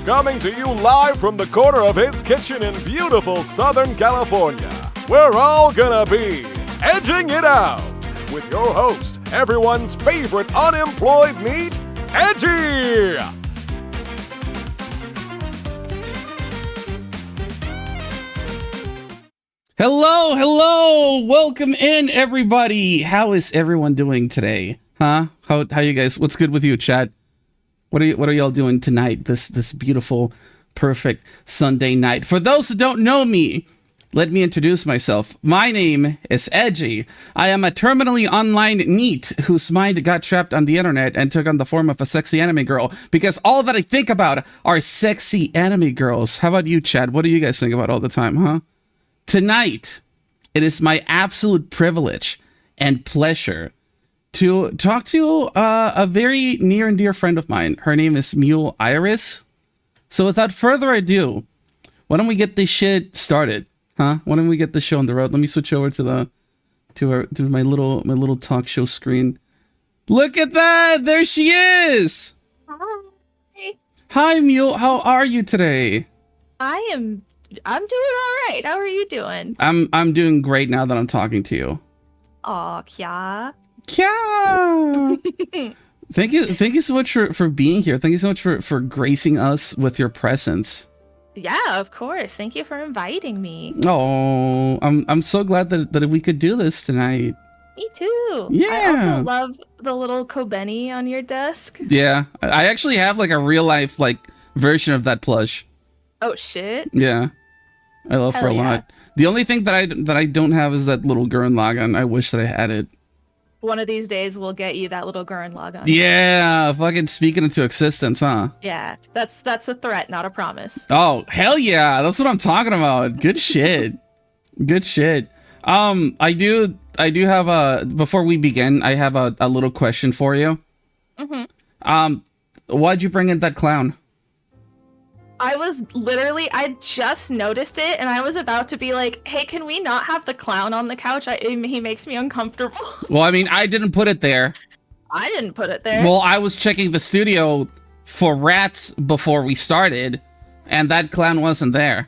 coming to you live from the corner of his kitchen in beautiful Southern California. We're all gonna be edging it out with your host, everyone's favorite unemployed NEET, Edgee! Hello, welcome in everybody. How is everyone doing today? Huh? How you guys? What's good with you, chat? What are y'all doing tonight? This beautiful, perfect Sunday night. For those who don't know me, let me introduce myself. My name is Edgee. I am a terminally online NEET whose mind got trapped on the internet and took on the form of a sexy anime girl because all that I think about are sexy anime girls. How about you, Chad? What do you guys think about all the time, huh? Tonight, it is my absolute privilege and pleasure to talk to a very near and dear friend of mine. Her name is Muel Iris. So without further ado, why don't we get this shit started? Huh? Why don't we get the show on the road? Let me switch over to my little talk show screen. Look at that! There she is! Hi. Hi, Muel. How are you today? I'm doing all right. How are you doing? I'm doing great now that I'm talking to you. Aw, Kya. Kya! Thank you so much for being here. Thank you so much for gracing us with your presence. Yeah, of course. Thank you for inviting me. Oh, I'm so glad that we could do this tonight. Me too. Yeah. I also love the little Kobeni on your desk. Yeah, I actually have like a real life like version of that plush. Oh shit. Yeah, I love her a lot. The only thing that I don't have is that little Gurren Lagann. I wish that I had it. One of these days we'll get you that little Gurren Lagann. Yeah, fucking speaking into existence, huh? Yeah, that's a threat, not a promise. Oh, hell yeah. That's what I'm talking about. Good shit. Good shit. I do have before we begin, I have a little question for you. Mm-hmm. Why'd you bring in that clown? I just noticed it and I was about to be like, hey, can we not have the clown on the couch? He makes me uncomfortable. Well, I mean, I didn't put it there. I didn't put it there. Well, I was checking the studio for rats before we started, and that clown wasn't there.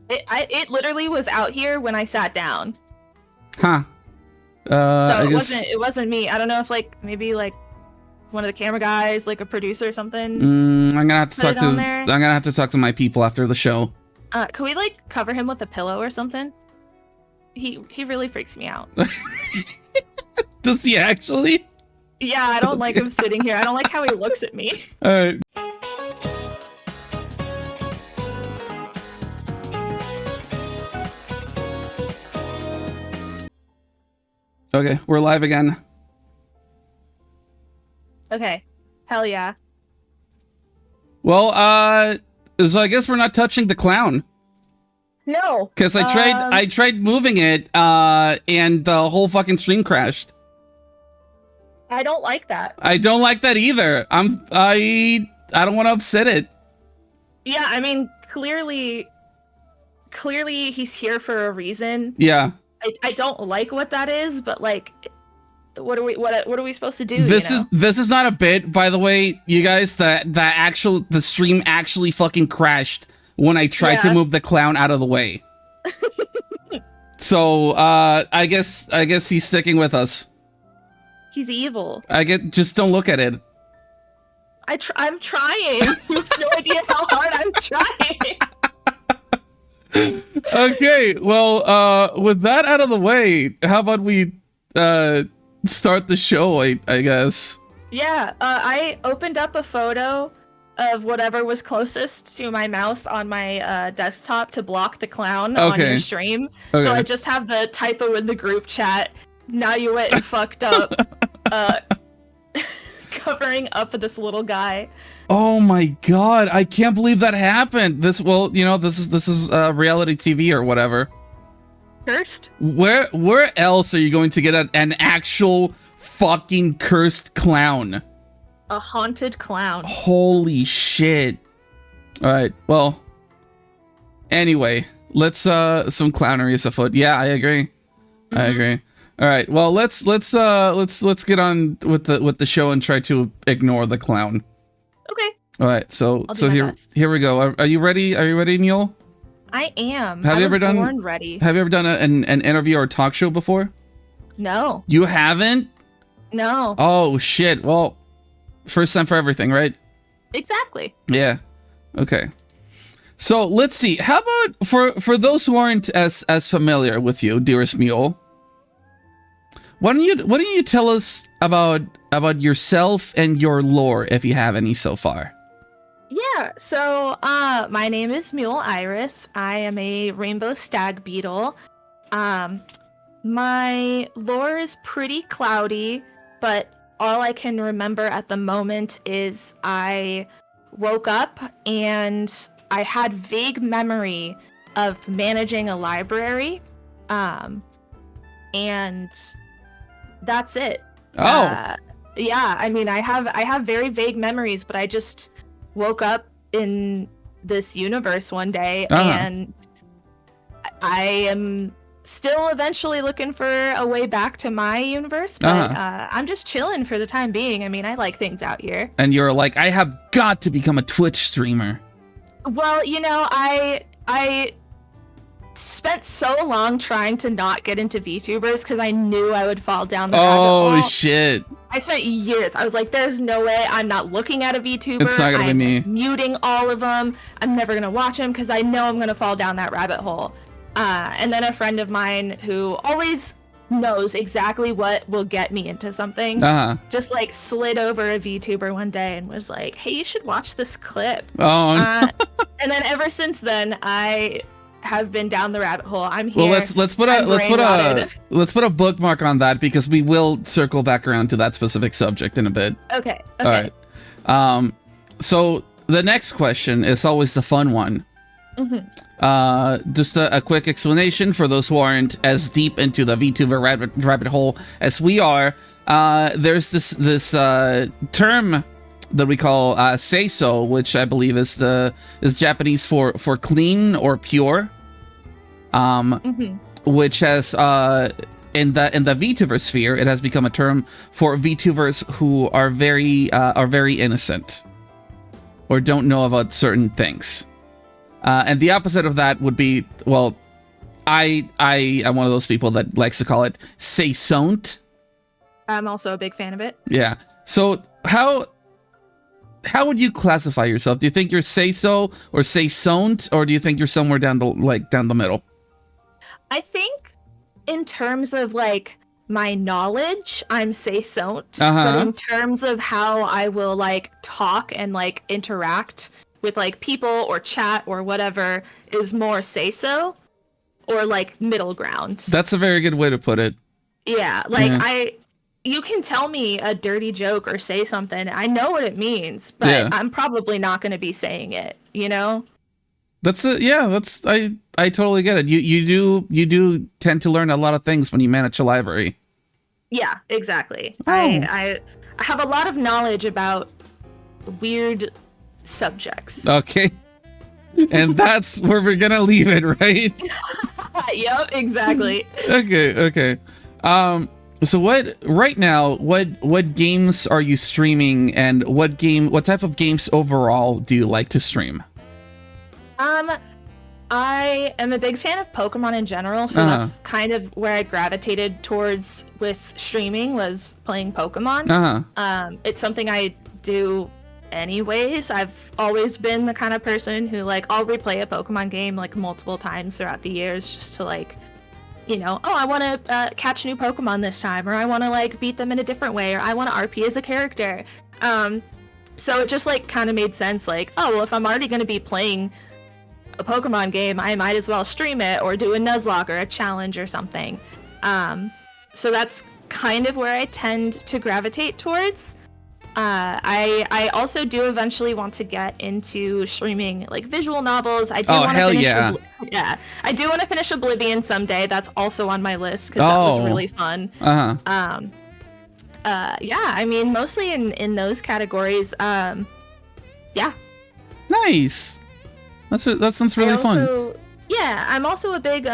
It literally was out here when I sat down. Huh. So it wasn't me. I don't know if maybe one of the camera guys, like a producer or something. I'm gonna have to talk to my people after the show. Could we cover him with a pillow or something? He really freaks me out. Does he actually? Yeah, I don't like him sitting here. I don't like how he looks at me. All right. Okay, we're live again. Okay. Hell yeah. Well, so I guess we're not touching the clown. No. Because I tried moving it, and the whole fucking stream crashed. I don't like that. I don't like that either. I don't want to upset it. Yeah, I mean, clearly he's here for a reason. Yeah. I don't like what that is, but what are we supposed to do? This is not a bit, by the way, you guys. The stream actually fucking crashed when I tried to move the clown out of the way. So I guess he's sticking with us. He's evil. Just don't look at it. I'm trying. You have no idea how hard I'm trying. Okay, well, with that out of the way, how about we start the show, I guess. Yeah, I opened up a photo of whatever was closest to my mouse on my desktop to block the clown on your stream. Okay. So I just have the typo in the group chat. Now you went and fucked up. Covering up for this little guy. Oh my god, I can't believe that happened. This is reality TV or whatever. Cursed? Where else are you going to get an actual fucking cursed clown? A haunted clown. Holy shit. All right, well, anyway, let's some clownery is afoot. Yeah, I agree. Mm-hmm. I agree. All right, well, let's get on with the show and try to ignore the clown. Okay. All right, so I'll do my here best. here we go. Are you ready? Are you ready, Muel? I am. Have I you was ever done? born ready. Have you ever done an interview or a talk show before? No. You haven't? No. Oh shit. Well, first time for everything, right? Exactly. Yeah. Okay. So let's see. How about for those who aren't as familiar with you, dearest Muel? Why don't you tell us about yourself and your lore, if you have any so far? Yeah, so my name is Muel Iris. I am a rainbow stag beetle. My lore is pretty cloudy, but all I can remember at the moment is I woke up and I had vague memory of managing a library. And that's it. Oh. Yeah, I mean I have very vague memories, but I just woke up in this universe one day and I am still eventually looking for a way back to my universe, but I'm just chilling for the time being. I mean, I like things out here. And you're like, I have got to become a Twitch streamer. Well, you know, I spent so long trying to not get into VTubers because I knew I would fall down the rabbit hole. Oh shit. I spent years. I was like, there's no way I'm not looking at a VTuber. It's not gonna be me. Muting all of them. I'm never gonna watch them because I know I'm gonna fall down that rabbit hole. And then a friend of mine who always knows exactly what will get me into something just like slid over a VTuber one day and was like, hey, you should watch this clip. And then ever since then, I have been down the rabbit hole. I'm here. Well, let's put a bookmark on that because we will circle back around to that specific subject in a bit. Okay. All right. So the next question is always the fun one. Just a quick explanation for those who aren't as deep into the VTuber rabbit hole as we are. There's this term that we call seiso, which I believe is Japanese for clean or pure. Which has in the VTuber sphere, it has become a term for VTubers who are very innocent or don't know about certain things. And the opposite of that would be, well, I am one of those people that likes to call it seisont. I'm also a big fan of it. Yeah. So how would you classify yourself? Do you think you're seiso or seisont, or do you think you're somewhere down the middle? I think in terms of like my knowledge, I'm seisont. But in terms of how I will like talk and like interact with like people or chat or whatever is more seiso or like middle ground. That's a very good way to put it. Yeah, like you can tell me a dirty joke or say something. I know what it means, but I'm probably not going to be saying it, you know? I totally get it. You do tend to learn a lot of things when you manage a library. Yeah, exactly. Oh. I have a lot of knowledge about weird subjects. Okay. And that's where we're gonna leave it, right? Yep, exactly. Okay. So what games are you streaming, and what type of games overall do you like to stream? I am a big fan of Pokemon in general, so that's kind of where I gravitated towards with streaming, was playing Pokemon. It's something I do anyways. I've always been the kind of person who like I'll replay a Pokemon game like multiple times throughout the years just to like, you know, I want to catch new Pokemon this time, or I want to like beat them in a different way, or I want to RP as a character. So it just like kind of made sense, like, oh well, if I'm already going to be playing a Pokemon game, I might as well stream it or do a Nuzlocke or a challenge or something. So that's kind of where I tend to gravitate towards. I also do eventually want to get into streaming like visual novels. I do want to finish I do want to finish Oblivion someday. That's also on my list because that was really fun. I mean, mostly in those categories. Yeah. Nice. That sounds really fun. Yeah, I'm also a big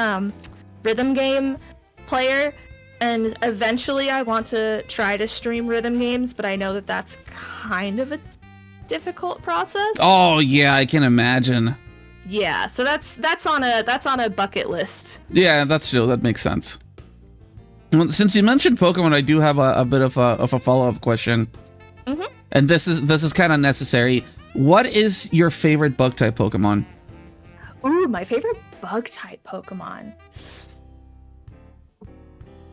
rhythm game player, and eventually I want to try to stream rhythm games, but I know that that's kind of a difficult process. Oh yeah, I can imagine. Yeah, so that's on a bucket list. Yeah, that's true. That makes sense. Well, since you mentioned Pokemon, I do have a bit of a follow-up question. Mm-hmm. And this is kind of necessary. What is your favorite bug type Pokemon? Ooh, my favorite bug type Pokemon.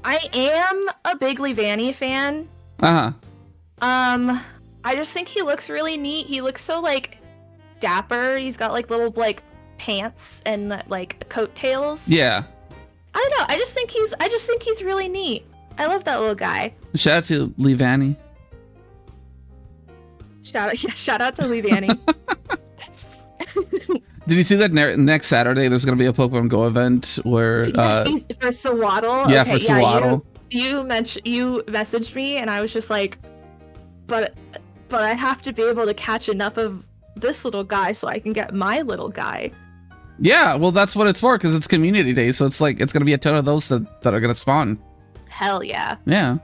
I am a big Leavanny fan. Uh-huh. I just think he looks really neat. He looks so like dapper. He's got like little like pants and like coattails. Yeah. I don't know. I just think he's really neat. I love that little guy. Shout out to Leavanny. Shout out to Leavanny. Did you see that next Saturday there's going to be a Pokemon Go event where yes, for Sawaddle? Yeah, okay, for Sawaddle. You messaged me and I was just like, but I have to be able to catch enough of this little guy so I can get my little guy. Yeah, well that's what it's for, because it's community day, so it's like it's going to be a ton of those that are going to spawn. Hell yeah. Yeah.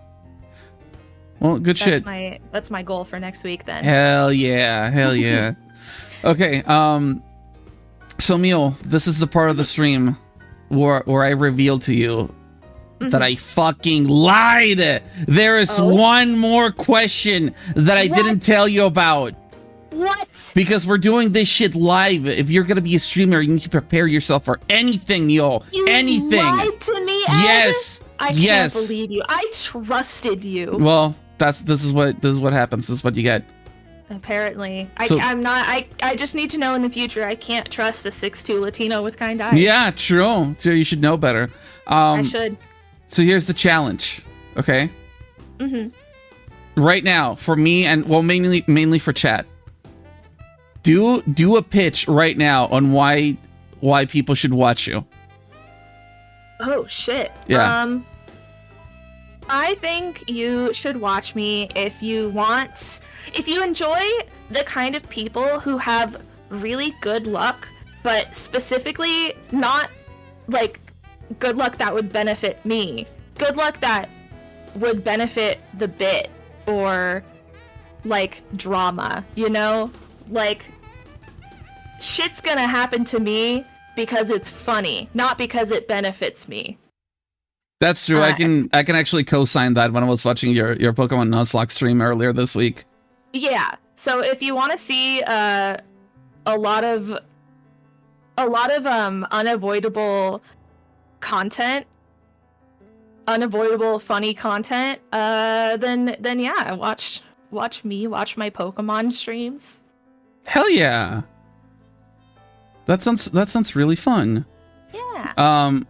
Well, good shit. That's my goal for next week then. Hell yeah. Okay, so Muel, this is the part of the stream where I reveal to you that I fucking lied. There is one more question that I didn't tell you about. What? Because we're doing this shit live. If you're gonna be a streamer, you need to prepare yourself for anything, Muel. Anything. You lied to me, Ed? Yes. I can't believe you. I trusted you. Well, this is what happens. This is what you get. Apparently. I just need to know in the future. I can't trust a 6'2" Latino with kind eyes. Yeah, true. So you should know better. I should. So here's the challenge, okay? Mm-hmm. Right now, for me and well, mainly for chat. Do a pitch right now on why people should watch you. Oh shit. Yeah. I think you should watch me if you enjoy the kind of people who have really good luck, but specifically not like good luck that would benefit me. Good luck that would benefit the bit or like drama, you know? Like shit's gonna happen to me because it's funny, not because it benefits me. That's true. I can actually co-sign that when I was watching your Pokemon Nuzlocke stream earlier this week. Yeah. So if you want to see a lot of unavoidable content, unavoidable funny content, then yeah, watch my Pokemon streams. Hell yeah. That sounds really fun. Yeah.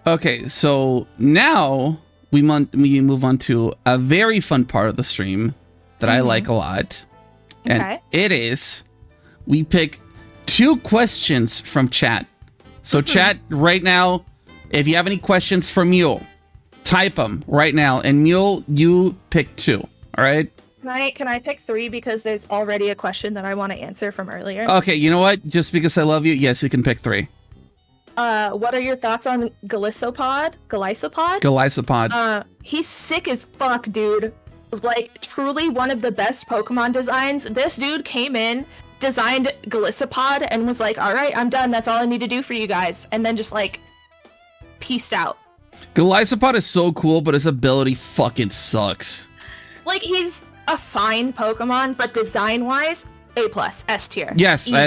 Okay, so now we move on to a very fun part of the stream that I like a lot. And it is, we pick 2 questions from chat. So chat right now, if you have any questions for Muel, type them right now. And Muel, you pick 2, all right? Can I pick 3 because there's already a question that I want to answer from earlier? Okay, you know what? Just because I love you, yes, you can pick 3. What are your thoughts on Golisopod? He's sick as fuck, dude. Like, truly one of the best Pokemon designs. This dude came in, designed Golisopod, and was like, alright, I'm done. That's all I need to do for you guys. And then just, like, peaced out. Golisopod is so cool, but his ability fucking sucks. Like, he's a fine Pokemon, but design-wise, A+, S tier. Yes, Easy. I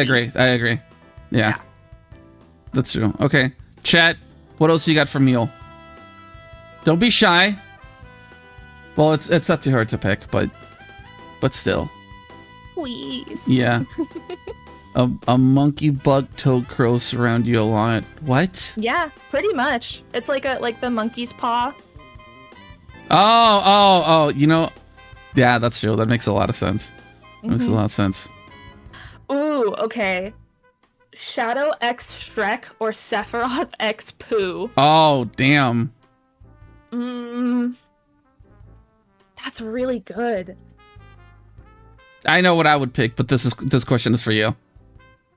agree. Yeah. That's true. Okay. Chat, what else you got for Muel? Don't be shy. Well, it's up to her to pick, but still. Please. Yeah. a monkey bug toad crow surround you a lot. What? Yeah, pretty much. It's like the monkey's paw. Oh, you know, yeah, that's true. That makes a lot of sense. Makes a lot of sense. Ooh, okay. Shadow X Shrek or Sephiroth X Pooh? Oh, damn. That's really good. I know what I would pick, but this question is for you.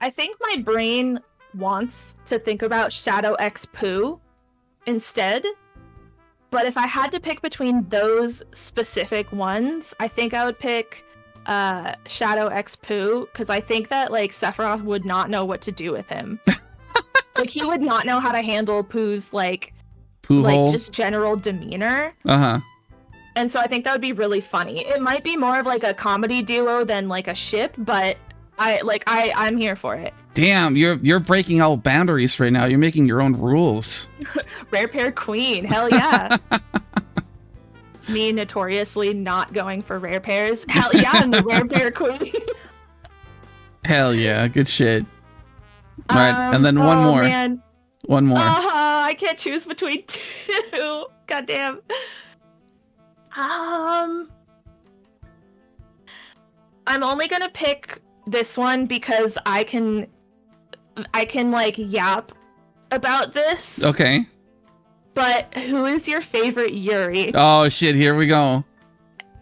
I think my brain wants to think about Shadow X Pooh instead. But if I had to pick between those specific ones, I think I would pick Shadow X Pooh, because I think that like Sephiroth would not know what to do with him. Like he would not know how to handle Pooh's like just general demeanor. And so I think that would be really funny. It might be more of like a comedy duo than like a ship, but I'm here for it. Damn, you're breaking all boundaries right now. You're making your own rules. Rare pair queen, hell yeah. Me notoriously not going for rare pairs. Hell yeah, I'm the rare pair queen. Hell yeah, good shit. All right, and then one more. Man. One more. I can't choose between two. Goddamn. I'm only gonna pick this one because I can like yap about this. Okay. But who is your favorite Yuri? Oh shit, here we go.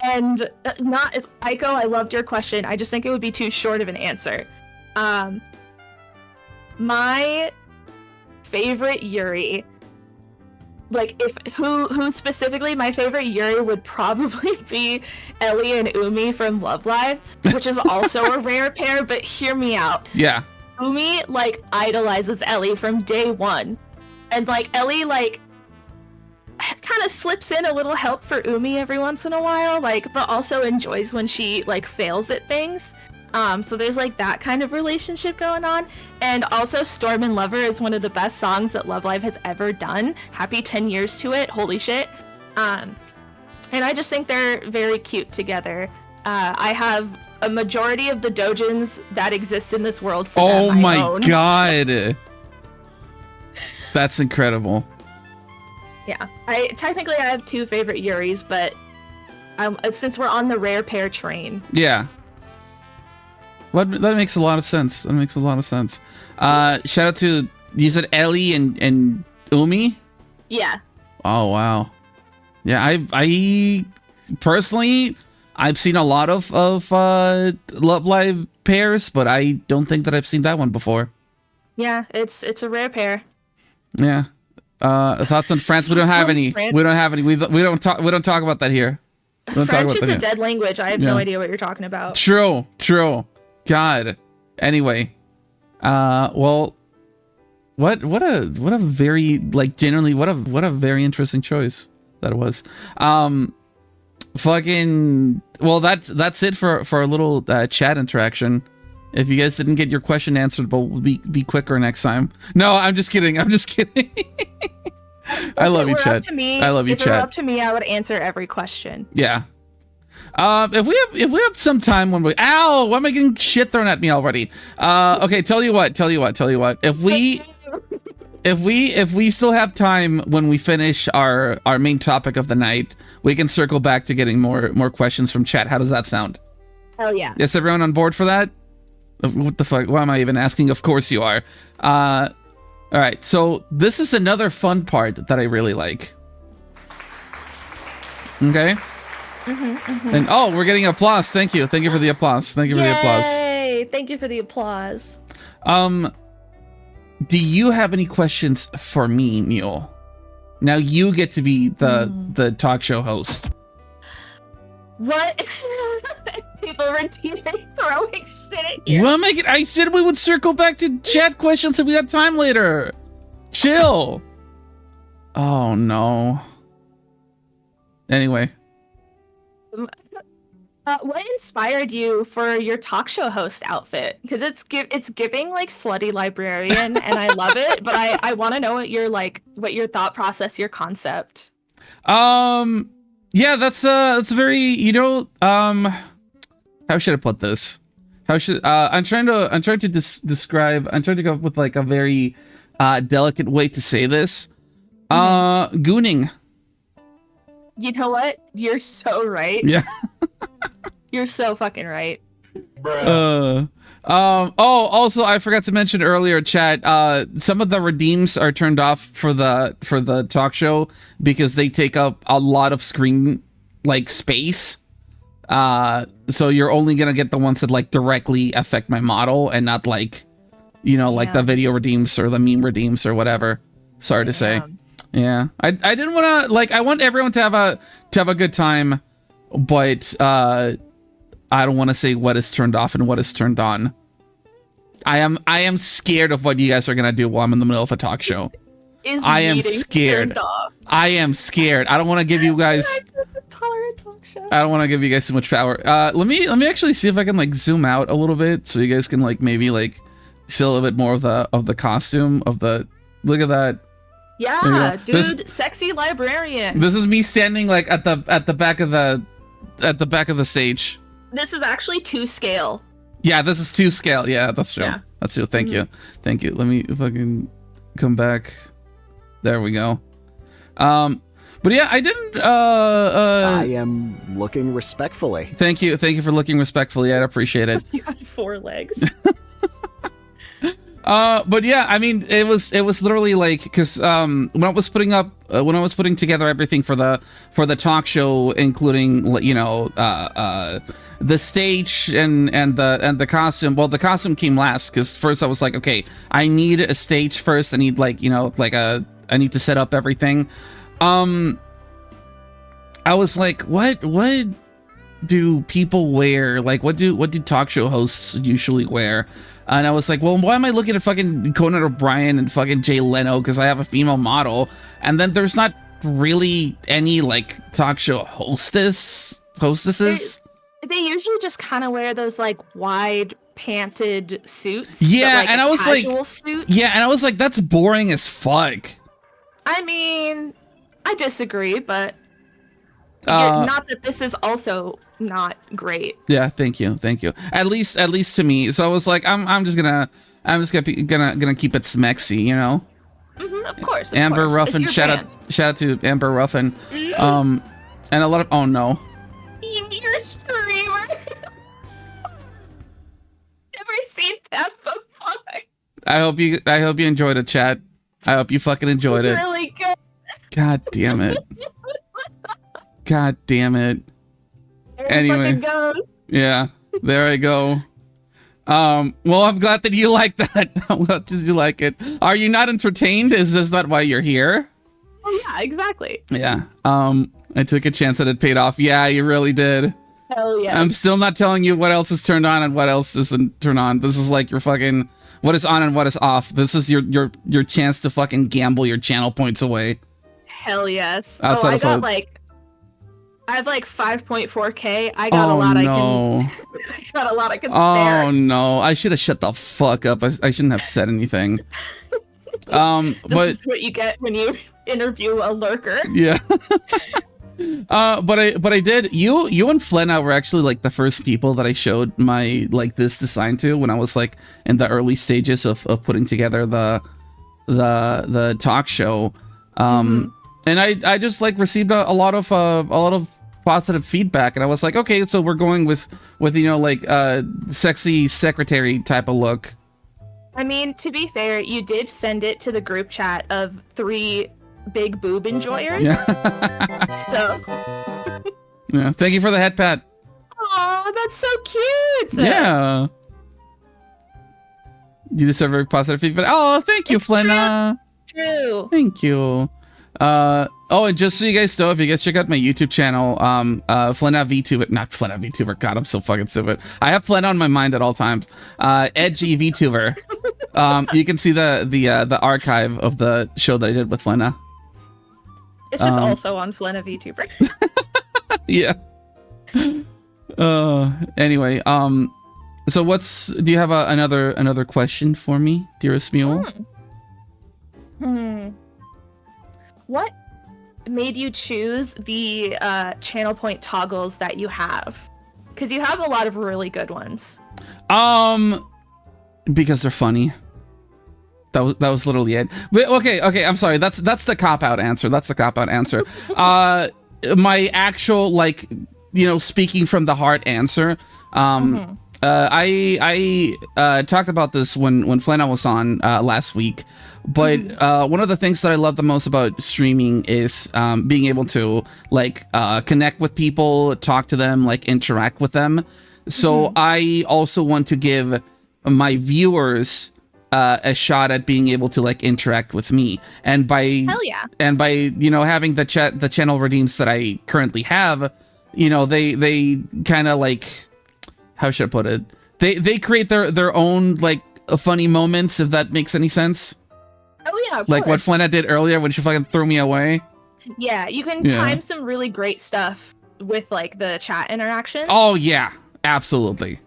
And not Aiko, I loved your question. I just think it would be too short of an answer. My favorite Yuri, like who specifically, my favorite Yuri would probably be Ellie and Umi from Love Live, which is also a rare pair, but hear me out. Yeah. Umi like idolizes Ellie from day one. And like Ellie like kind of slips in a little help for Umi every once in a while, like, but also enjoys when she like fails at things. So there's like that kind of relationship going on. And also Storm and Lover is one of the best songs that Love Live has ever done. Happy 10 years to it. Holy shit. And I just think they're very cute together. I have a majority of the dojins that exist in this world for them. Oh my god. That's incredible. Yeah, I have two favorite Yuris, but since we're on the rare pair train. Yeah. That makes a lot of sense. That makes a lot of sense. Shout out to, you said Ellie and Umi? Yeah. Oh, wow. Yeah, I personally, I've seen a lot of Love Live pairs, but I don't think that I've seen that one before. Yeah, it's a rare pair. Yeah. Thoughts on France? We don't have any. France? We don't have any. We don't talk about that here. French is a dead language. I have no idea what you're talking about. True. God. Anyway, well, what a very, like, genuinely, what a very interesting choice that was. Fucking, well, that's it for our little chat interaction. If you guys didn't get your question answered, but we'll be quicker next time. No, I'm just kidding. I love you, Chad. I love you, Chad. If it were up to me, I would answer every question. Yeah. If we have some time when ow, why am I getting shit thrown at me already? Okay, tell you what. If we still have time when we finish our main topic of the night, we can circle back to getting more questions from chat. How does that sound? Hell yeah. Is everyone on board for that? What the fuck? Why am I even asking? Of course you are. All right, so this is another fun part that I really like. Okay. And oh, we're getting applause. Thank you for the applause. Thank you for the applause. Yay! Thank you for the applause. Do you have any questions for me, Muel? Now you get to be the talk show host. What? People routinely throwing shit at you. Well, I said we would circle back to chat questions if we got time later. Chill. Oh no. Anyway. What inspired you for your talk show host outfit? Because it's giving like slutty librarian, and I love it. But I want to know what your thought process, your concept. Yeah, that's very, how should I put this? I'm trying to describe, I'm trying to come up with like a very delicate way to say this. Gooning. You know what? You're so right. Yeah. You're so fucking right. Also I forgot to mention earlier, chat, some of the redeems are turned off for the talk show because they take up a lot of screen like space. So you're only gonna get the ones that like directly affect my model and not like, like the video redeems or the meme redeems or whatever. Sorry to say. Yeah. I didn't want to, like, I want everyone to have a good time, but I don't want to say what is turned off and what is turned on. I am scared of what you guys are gonna do while I'm in the middle of a talk show. I am scared. I am scared. I don't want to give you guys. I don't want to give you guys too much power. Let me actually see if I can like zoom out a little bit so you guys can like maybe like see a little bit more of the costume of the. Look at that. Yeah, dude, sexy librarian. This is me standing like at the back of the stage. This is actually 2 scale. Yeah, this is 2 scale. Yeah, that's true. Yeah. That's true. Thank you. Thank you. Let me fucking come back. There we go. But yeah, I didn't. I am looking respectfully. Thank you for looking respectfully. I appreciate it. You had 4 legs. But yeah, I mean, it was literally like, because when I was putting together everything for the talk show, including the stage and the costume. Well, the costume came last because first I was like, okay, I need a stage first. I need I need to set up everything. I was like, what do people wear? Like, what do talk show hosts usually wear? And I was like, well, why am I looking at fucking Conan O'Brien and fucking Jay Leno? Because I have a female model. And then there's not really any like talk show hostesses. They usually just kind of wear those like wide panted suits. Yeah, but, like, and I was like, suits. Yeah, and I was like, that's boring as fuck. I mean, I disagree, but not that this is also not great. Yeah, thank you. At least to me. So I was like, I'm just gonna keep it smexy, you know. Of course. Amber Ruffin, shout out to Amber Ruffin, and a lot of You're a streamer. Never seen that before. I hope you enjoyed it, chat. I hope you fucking enjoyed it. Really good. God damn it. God damn it. Anyway, yeah, there I go. Well, I'm glad that you like that. I'm glad that you like it. Are you not entertained? Is this not why you're here? Oh yeah, exactly. Yeah. I took a chance that it paid off. Yeah, you really did. Hell yeah. I'm still not telling you what else is turned on and what else isn't turned on. This is like your fucking what is on and what is off. This is your chance to fucking gamble your channel points away. Hell yes. Outside of I have like 5.4K. I got a lot. I got a lot I can spare. Oh no! I should have shut the fuck up. I shouldn't have said anything. This is what you get when you interview a lurker. Yeah. But I did. You and Flenna were actually like the first people that I showed my like this design to when I was like in the early stages of putting together the talk show. And I just like received a lot of positive feedback, and I was like, okay, so we're going with like sexy secretary type of look. I mean, to be fair, you did send it to the group chat of 3 big boob enjoyers. Yeah. So yeah, thank you for the head pat. Oh, that's so cute. Yeah. You deserve very positive feedback. Oh, thank you, Flenna. True. Thank you. Oh, and just so you guys know, if you guys check out my YouTube channel, Flenna VTuber, not Flenna VTuber, God, I'm so fucking stupid. I have Flenna on my mind at all times. Edgee VTuber. You can see the archive of the show that I did with Flenna. It's just also on Flenna VTuber. Yeah. Anyway, so do you have another question for me, dearest Muel? What made you choose the channel point toggles that you have? Because you have a lot of really good ones. Because they're funny. That was literally it. But okay, I'm sorry. That's the cop-out answer. My actual, like, speaking from the heart answer. I talked about this when Flenna was on last week. But one of the things that I love the most about streaming is being able to like connect with people, talk to them, like interact with them. So I also want to give my viewers a shot at being able to like interact with me, and by having the channel redeems that I currently have, they kind of like how should I put it? They create their own like funny moments, if that makes any sense. Oh yeah, of like course. what Flenna did earlier when she fucking threw me away. Yeah, you can time some really great stuff with like the chat interaction. Oh yeah, absolutely.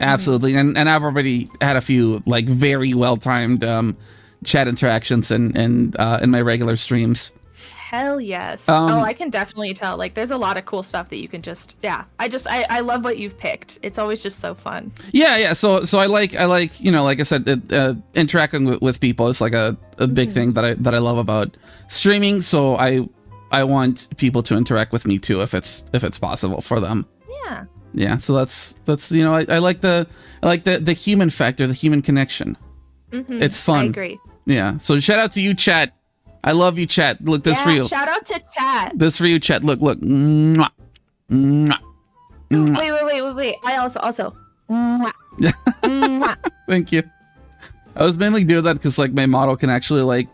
Absolutely. And I've already had a few like very well timed chat interactions in my regular streams. Hell yes. Oh, I can definitely tell. Like, there's a lot of cool stuff that you can just, I love what you've picked. It's always just so fun. Yeah. So I like, you know, like I said, interacting with people is like a big thing that I love about streaming. So I want people to interact with me too, if it's possible for them. Yeah. Yeah. So that's you know, I like the human factor, the human connection. It's fun. I agree. Yeah. So shout out to you, chat. I love you, chat. Look, this for you. Shout out to chat. This for you, chat. Look. Mwah. Mwah. Mwah. Wait. I also. Mwah. Mwah. Thank you. I was mainly doing that because like my model can actually like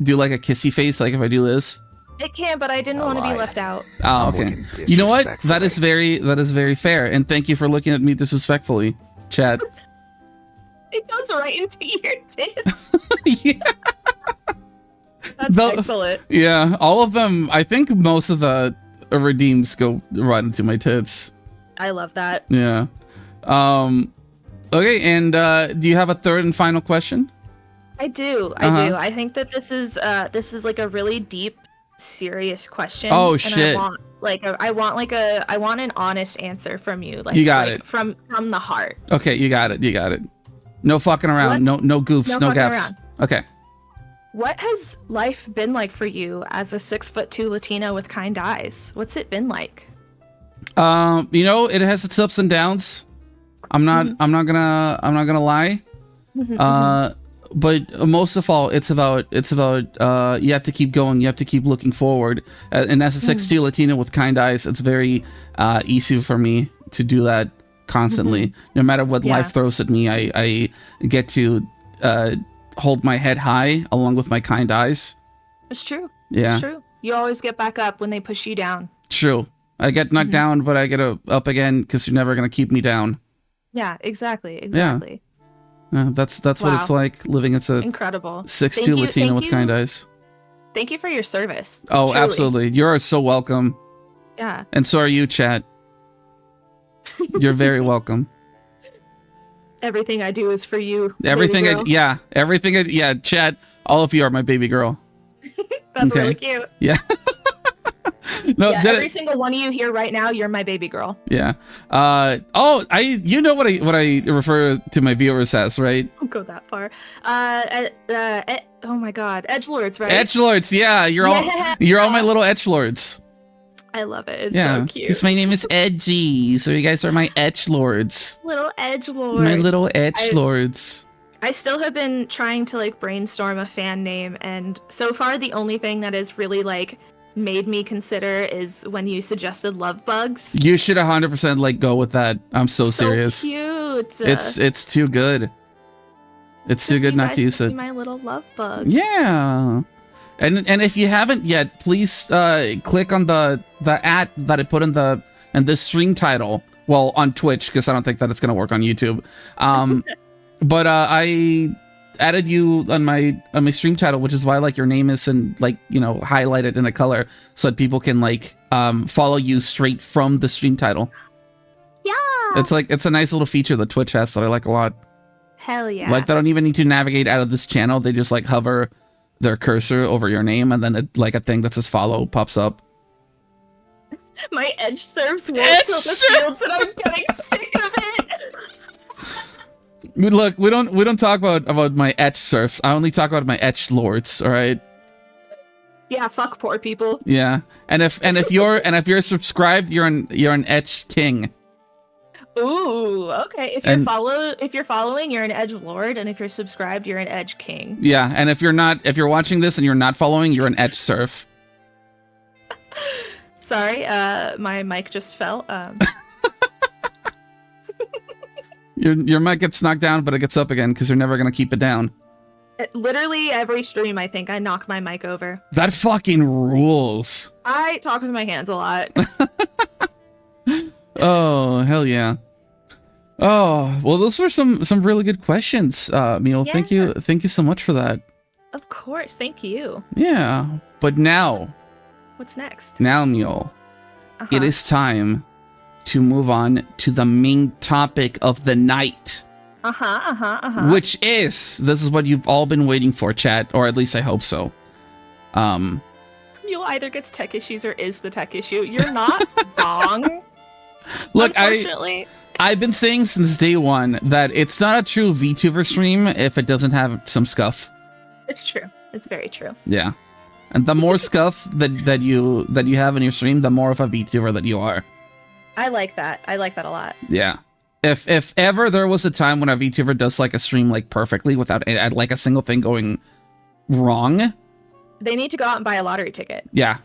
do like a kissy face, like if I do this. It can, but I didn't want to be left out. Oh, okay. You know what? That is very fair. And thank you for looking at me disrespectfully, chat. It goes right into your tits. Yeah. That's excellent. Yeah, all of them. I think most of the redeems go right into my tits. I love that. Yeah. Okay, and do you have a third and final question? I do. I think that this is like a really deep, serious question. Oh shit! I want an honest answer from you. Like, you got it from the heart. Okay, you got it. No fucking around. No goofs. No gaffes. Around. Okay. What has life been like for you as a 6'2" Latina with kind eyes? What's it been like? You know, it has its ups and downs. I'm not gonna lie. But most of all, it's about you have to keep going. You have to keep looking forward. And as a 6'2" Latina with kind eyes, it's very easy for me to do that constantly. No matter what life throws at me, I get to hold my head high along with my kind eyes. It's true. Yeah. It's true. You always get back up when they push you down. True. I get knocked down, but I get up again because you're never going to keep me down. Yeah, exactly. Yeah. That's what it's like living as a incredible 6'2" Latina with kind eyes. Thank you for your service. Oh, truly. Absolutely. You're so welcome. Yeah. And so are you, chat. You're very welcome. Everything I do is for you. Everything chat, all of you are my baby girl. That's really cute. Yeah. No, yeah, every single one of you here right now, you're my baby girl. Yeah. You know what I refer to my viewers as, right? Don't go that far. Oh my god, edgelords, right? Edgelords, yeah. You're all my little edgelords. I love it. It's so cute. Because my name is Edgee, so you guys are my edgelords. Little edgelords. My little edgelords. I still have been trying to like brainstorm a fan name, and so far the only thing that has really like made me consider is when you suggested love bugs. You should 100% like go with that. I'm so serious. Cute. It's too good. It's too good not to use it. My little love bugs. Yeah. And if you haven't yet, please click on the ad that I put in the stream title. Well, on Twitch, because I don't think that it's gonna work on YouTube. But I added you on my stream title, which is why like your name is in like, you know, highlighted in a color so that people can like follow you straight from the stream title. Yeah. It's a nice little feature that Twitch has that I like a lot. Hell yeah. Like they don't even need to navigate out of this channel. They just like hover their cursor over your name and then like a thing that says follow pops up. My edge serves wolves to the fields and I'm getting sick of it. Look, we don't talk about my etch surf. I only talk about my etch lords, all right? Yeah, fuck poor people. Yeah. And if you're subscribed, you're an etch king. Ooh, okay. If you're following, you're an edge lord, and if you're subscribed, you're an edge king. Yeah, and if you're watching this and you're not following, you're an etch surf. Sorry, my mic just fell. Your mic gets knocked down, but it gets up again because you're never gonna keep it down. Literally every stream, I think I knock my mic over. That fucking rules. I talk with my hands a lot. Oh hell yeah! Oh, well, those were some really good questions, Muel. Yeah. Thank you so much for that. Of course, thank you. Yeah, but now, What's next? now, Muel, it is time to move on to the main topic of the night. Which is, this is what you've all been waiting for, chat, or at least I hope so. You'll either gets tech issues or is the tech issue. You're not wrong. Look, unfortunately. I've been saying since day one that it's not a true VTuber stream if it doesn't have some scuff. It's true. It's very true. Yeah. And the more scuff that you have in your stream, the more of a VTuber that you are. I like that. I like that a lot. Yeah. If ever there was a time when a VTuber does like a stream like perfectly without like a single thing going wrong, they need to go out and buy a lottery ticket. Yeah.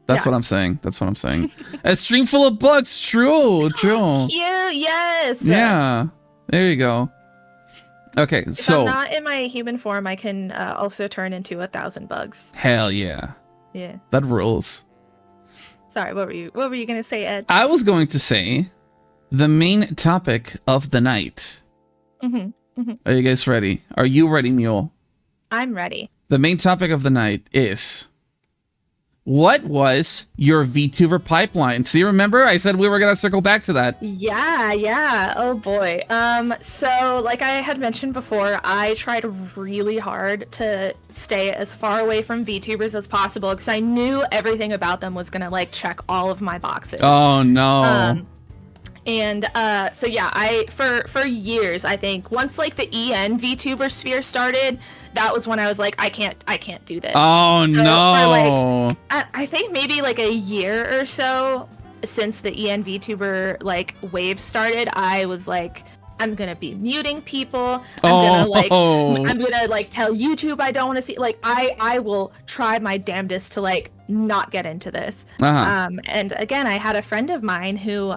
That's what I'm saying. That's what I'm saying. A stream full of bugs. True. True. Cute. Yes. Yeah. There you go. Okay. If so I'm not in my human form, I can also turn into 1,000 bugs. Hell yeah. Yeah. That rules. Sorry. What were you gonna say, Ed? I was going to say the main topic of the night. Are you guys ready? Are you ready, Muel? I'm ready. The main topic of the night is, what was your VTuber pipeline? So you remember I said we were going to circle back to that. Yeah. Oh boy. So like I had mentioned before, I tried really hard to stay as far away from VTubers as possible because I knew everything about them was going to like check all of my boxes. Oh no. And so yeah, I for years, I think once like the EN VTuber sphere started, that was when I was like, I can't do this. Oh so no. For, like, I think maybe like a year or so since the EN VTuber like wave started, I was like, I'm gonna be muting people. I'm gonna like tell YouTube I don't want to see. Like I will try my damnedest to like not get into this. And again, I had a friend of mine who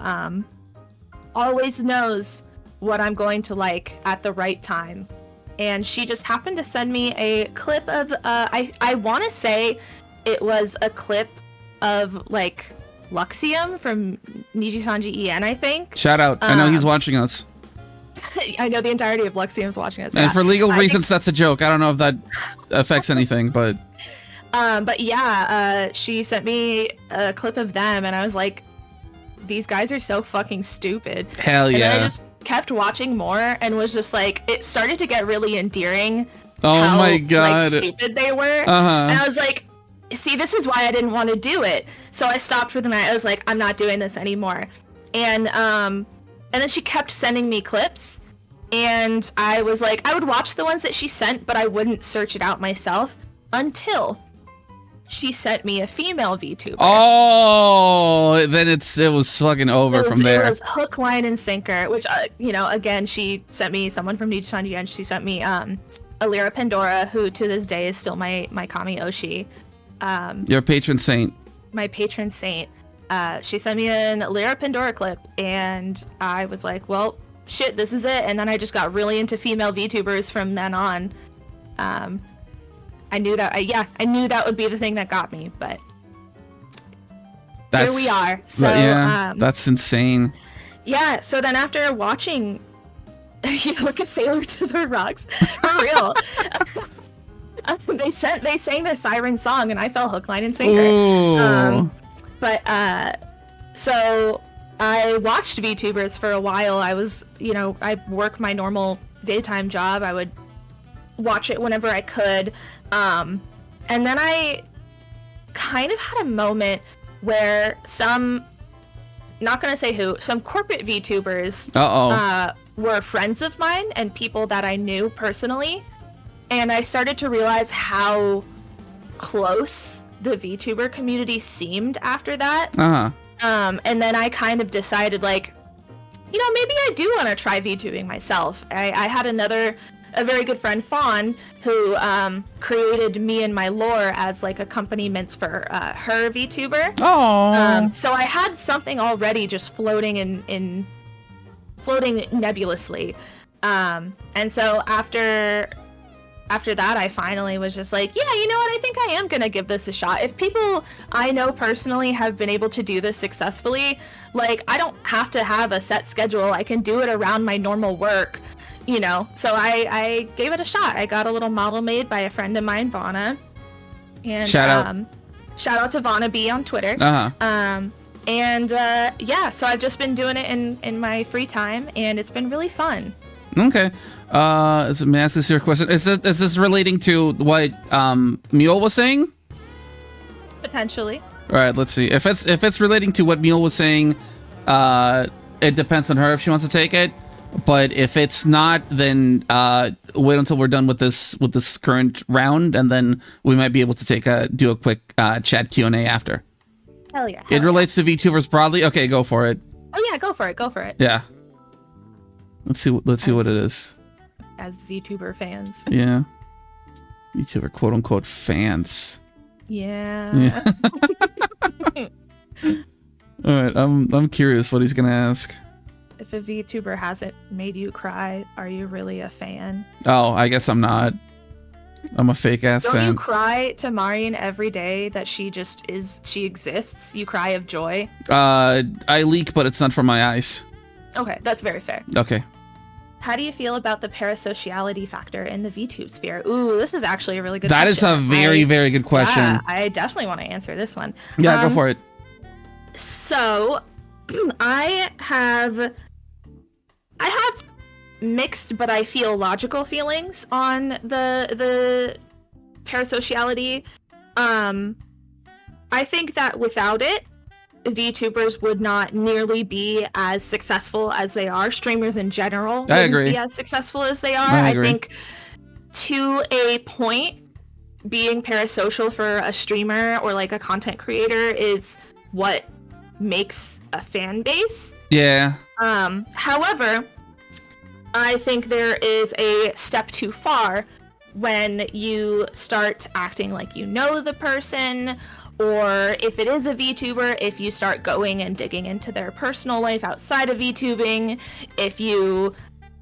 always knows what I'm going to like at the right time. And she just happened to send me a clip of, I want to say it was a clip of like Luxium from Niji-Sanji EN, I think. Shout out. I know he's watching us. I know the entirety of Luxium's watching us. And for legal reasons, that's a joke. I don't know if that affects anything, but... But yeah, she sent me a clip of them and I was like, these guys are so fucking stupid. Hell yeah. And then I just kept watching more and was just like, it started to get really endearing. Oh my god. Like, stupid they were. And I was like, see, this is why I didn't want to do it. So I stopped for the night. I was like, I'm not doing this anymore. And then she kept sending me clips. And I was like, I would watch the ones that she sent, but I wouldn't search it out myself until she sent me a female VTuber. Oh, then it was fucking over from there. It was hook, line, and sinker, which, you know, again, she sent me someone from Niji-Sanji, and she sent me Alira Pandora, who to this day is still my Kami Oshi. Your patron saint. My patron saint. She sent me an Alira Pandora clip, and I was like, well, shit, this is it. And then I just got really into female VTubers from then on. I knew that would be the thing that got me, but here we are. So yeah, that's insane. Yeah, so then after watching like a sailor to the rocks, for real. they sang their siren song and I fell hook, line, and sinker. So I watched VTubers for a while. I was, I worked my normal daytime job. I would watch it whenever I could. And then I kind of had a moment where some corporate VTubers were friends of mine and people that I knew personally. And I started to realize how close the VTuber community seemed after that. And then I kind of decided, like, maybe I do want to try VTubing myself. I had a very good friend, Fawn, who created me and my lore as like accompaniments for her VTuber. Oh. So I had something already just floating floating nebulously. And so after after that, I finally was just like, yeah, you know what? I think I am gonna give this a shot. If people I know personally have been able to do this successfully, like, I don't have to have a set schedule. I can do it around my normal work, you know? So I gave it a shot. I got a little model made by a friend of mine, Vana. And shout out to Vana B on Twitter. Yeah, so I've just been doing it in my free time, and it's been really fun. Okay. May I ask this your question? Is this relating to what Muel was saying? Potentially. All right, let's see. If it's relating to what Muel was saying, it depends on her if she wants to take it. But if it's not, then wait until we're done with this current round, and then we might be able to do a quick chat Q&A after. Hell yeah. It relates to VTubers broadly. Okay, go for it. Oh yeah, go for it. Yeah. Let's see what it is. As VTuber fans. Yeah. VTuber quote unquote fans. Yeah. All right, I'm curious what he's gonna ask. If a VTuber hasn't made you cry, are you really a fan? Oh, I guess I'm not. I'm a fake ass fan. Don't you cry to Marion every day that she exists? You cry of joy? I leak, but it's not from my eyes. Okay, that's very fair. Okay. How do you feel about the parasociality factor in the VTube sphere? Ooh, this is actually a really good question. That is a very, very good question. Yeah, I definitely want to answer this one. Yeah, go for it. So, I have mixed, but I feel logical feelings on the parasociality. I think that without it, VTubers would not nearly be as successful as they are. Streamers in general wouldn't be as successful as they are. I think to a point, being parasocial for a streamer or like a content creator is what makes a fan base. Yeah. However, I think there is a step too far when you start acting like you know the person, or if it is a VTuber, if you start going and digging into their personal life outside of VTubing, if you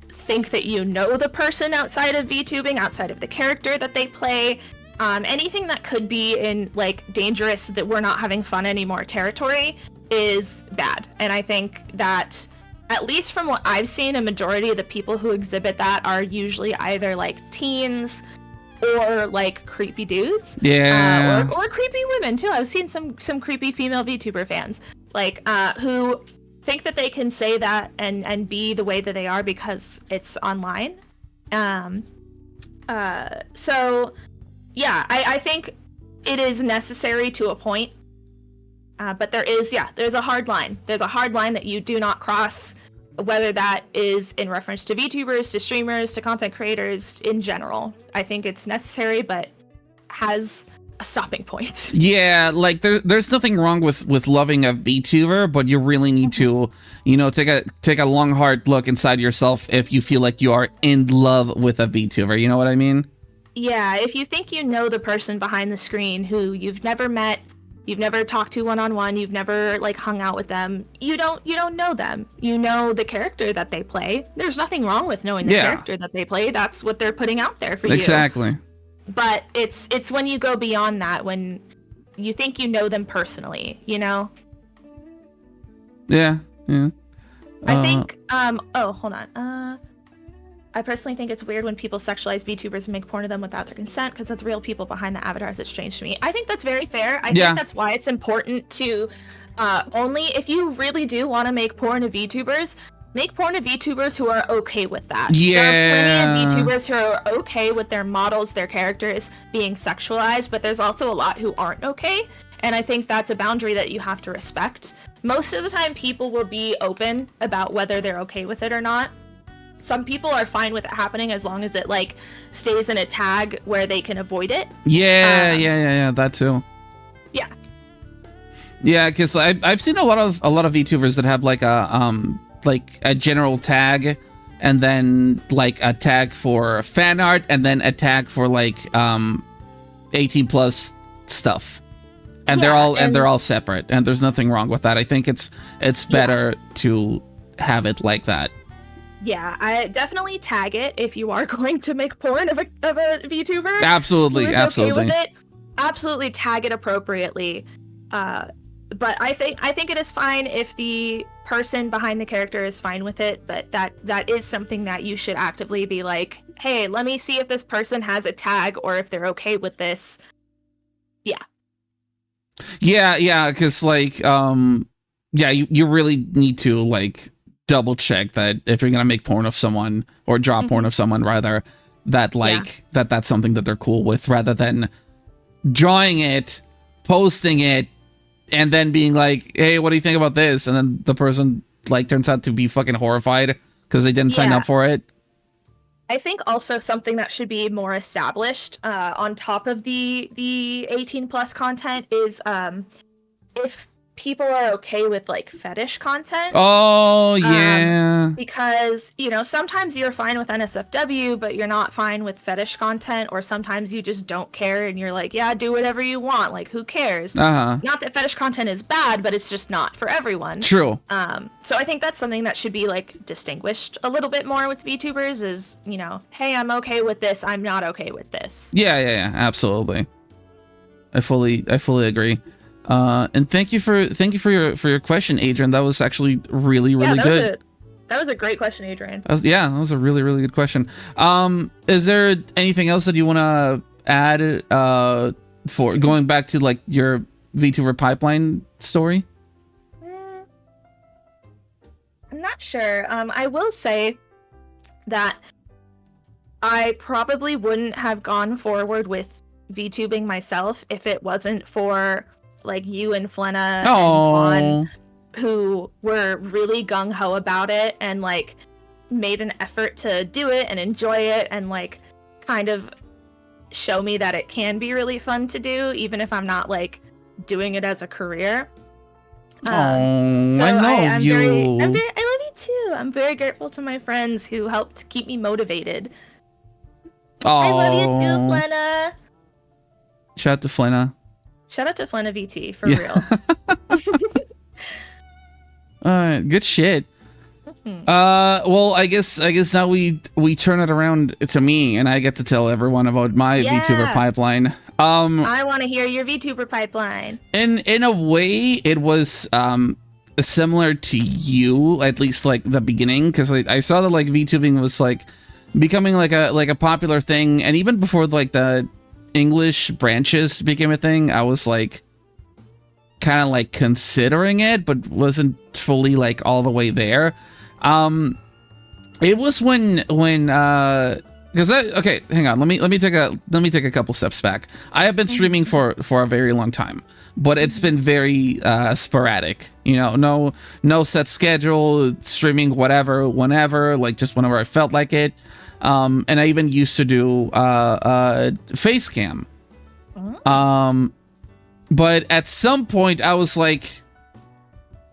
think that you know the person outside of VTubing, outside of the character that they play, anything that could be in like dangerous that we're not having fun anymore territory is bad. And I think that, at least from what I've seen, a majority of the people who exhibit that are usually either like teens or like creepy dudes. Yeah. Or creepy women too. I've seen some creepy female VTuber fans like who think that they can say that and be the way that they are because it's online. So yeah, I think it is necessary to a point. But there's a hard line. There's a hard line that you do not cross, whether that is in reference to VTubers, to streamers, to content creators in general. I think it's necessary, but has a stopping point. Yeah, like there's nothing wrong with loving a VTuber, but you really need to, take a long, hard look inside yourself if you feel like you are in love with a VTuber. You know what I mean? Yeah, if you think you know the person behind the screen who you've never met, you've never talked to one-on-one, you've never like hung out with them, you don't know them. You know the character that they play. There's nothing wrong with knowing the character that they play. That's what they're putting out there for you. Exactly. But it's when you go beyond that, when you think you know them personally, Yeah. I think hold on. I personally think it's weird when people sexualize VTubers and make porn of them without their consent, because that's real people behind the avatars. It's strange to me. I think that's very fair. I think that's why it's important to only if you really do want to make porn of VTubers, make porn of VTubers who are okay with that. Yeah. There are plenty of VTubers who are okay with their models, their characters being sexualized, but there's also a lot who aren't okay. And I think that's a boundary that you have to respect. Most of the time, people will be open about whether they're okay with it or not. Some people are fine with it happening as long as it like stays in a tag where they can avoid it. Yeah, that too. Yeah. Yeah, because I've seen a lot of VTubers that have like a general tag, and then like a tag for fan art, and then a tag for like 18 plus stuff, and they're all separate, and there's nothing wrong with that. I think it's better to have it like that. Yeah, I definitely tag it if you are going to make porn of a VTuber. Absolutely, who is absolutely. Okay with it. Absolutely tag it appropriately. But I think it is fine if the person behind the character is fine with it, but that is something that you should actively be like, hey, let me see if this person has a tag or if they're okay with this. Yeah, because like, you really need to like double check that if you're gonna make porn of someone or draw porn of someone rather, that like that's something that they're cool with, rather than drawing it, posting it, and then being like, hey, what do you think about this? And then the person like turns out to be fucking horrified because they didn't sign up for it. I think also something that should be more established on top of the 18 plus content is if people are okay with like fetish content. Oh yeah. Because, you know, sometimes you're fine with NSFW, but you're not fine with fetish content, or sometimes you just don't care and you're like, yeah, do whatever you want. Like, who cares? Not that fetish content is bad, but it's just not for everyone. True. So I think that's something that should be like distinguished a little bit more with VTubers is, you know, hey, I'm okay with this. I'm not okay with this. Yeah, absolutely. I fully agree. And thank you for your question, Adrian. That was actually really good. That was a great question, Adrian. That was a really good question. Is there anything else that you want to add for going back to like your VTuber pipeline story? I'm not sure. I will say that I probably wouldn't have gone forward with VTubing myself if it wasn't for like you and Flenna and Fawn, who were really gung-ho about it and like made an effort to do it and enjoy it and like kind of show me that it can be really fun to do even if I'm not like doing it as a career. I love you. I love you too. I'm very grateful to my friends who helped keep me motivated. I love you too, Flenna. Shout out to Flenna. Shout out to Flenna VT, for real. Good shit. Well, I guess now we turn it around to me, and I get to tell everyone about my VTuber pipeline. I want to hear your VTuber pipeline. In a way, it was similar to you, at least like the beginning, because I saw that like VTubing was like becoming like a popular thing, and even before like the English branches became a thing, I was like kind of like considering it, but wasn't fully like all the way there. It was when because okay, hang on, let me take a couple steps back. I have been streaming for a very long time, but it's been very sporadic, you know, no set schedule, streaming whatever, whenever, like just whenever I felt like it. And I even used to do face cam. But at some point I was like,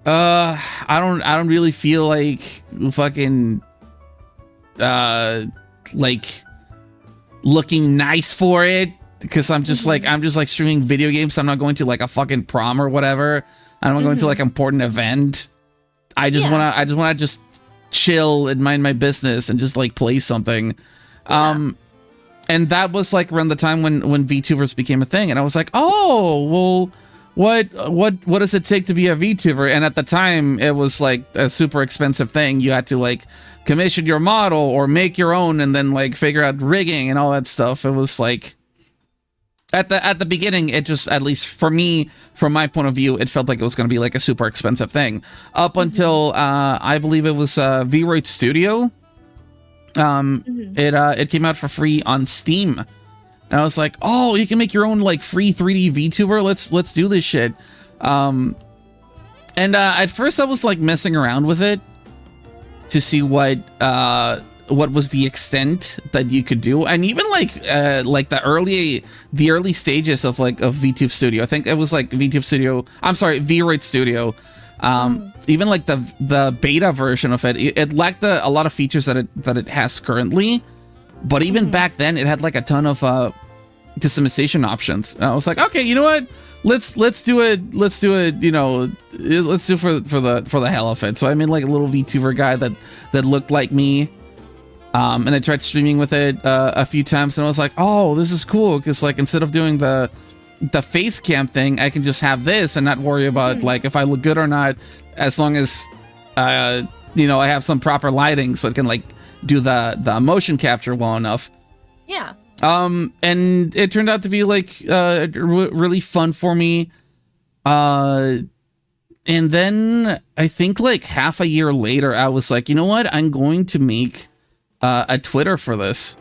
I don't really feel like fucking like looking nice for it, because I'm just like streaming video games. I'm not going to like a fucking prom or whatever. I'm not going to like an important event. I just wanna just chill and mind my business and just like play something. And that was like around the time when VTubers became a thing, and I was like, oh well, what does it take to be a VTuber? And at the time it was like a super expensive thing. You had to like commission your model or make your own and then like figure out rigging and all that stuff. It was like at the beginning, it just, at least for me, from my point of view, it felt like it was going to be like a super expensive thing up until I believe it was V-Roid Studio. It came out for free on Steam, and I was like, oh, you can make your own like free 3D VTuber. Let's do this shit. And at first I was like messing around with it to see what was the extent that you could do, and even like the early stages of VTube Studio. I think it was like VTube Studio. I'm sorry, V-Roid Studio. Even like the beta version of it lacked a lot of features that it has currently, but even back then it had like a ton of customization options. And I was like, okay, you know what? Let's do it. You know, let's do it for the hell of it. So I made like a little VTuber guy that looked like me. And I tried streaming with it a few times, and I was like, oh, this is cool, because like instead of doing the face cam thing, I can just have this and not worry about like if I look good or not, as long as you know, I have some proper lighting so it can like do the motion capture well enough. Yeah. And it turned out to be like really fun for me. And then I think like half a year later, I was like, you know what? I'm going to make a Twitter for this.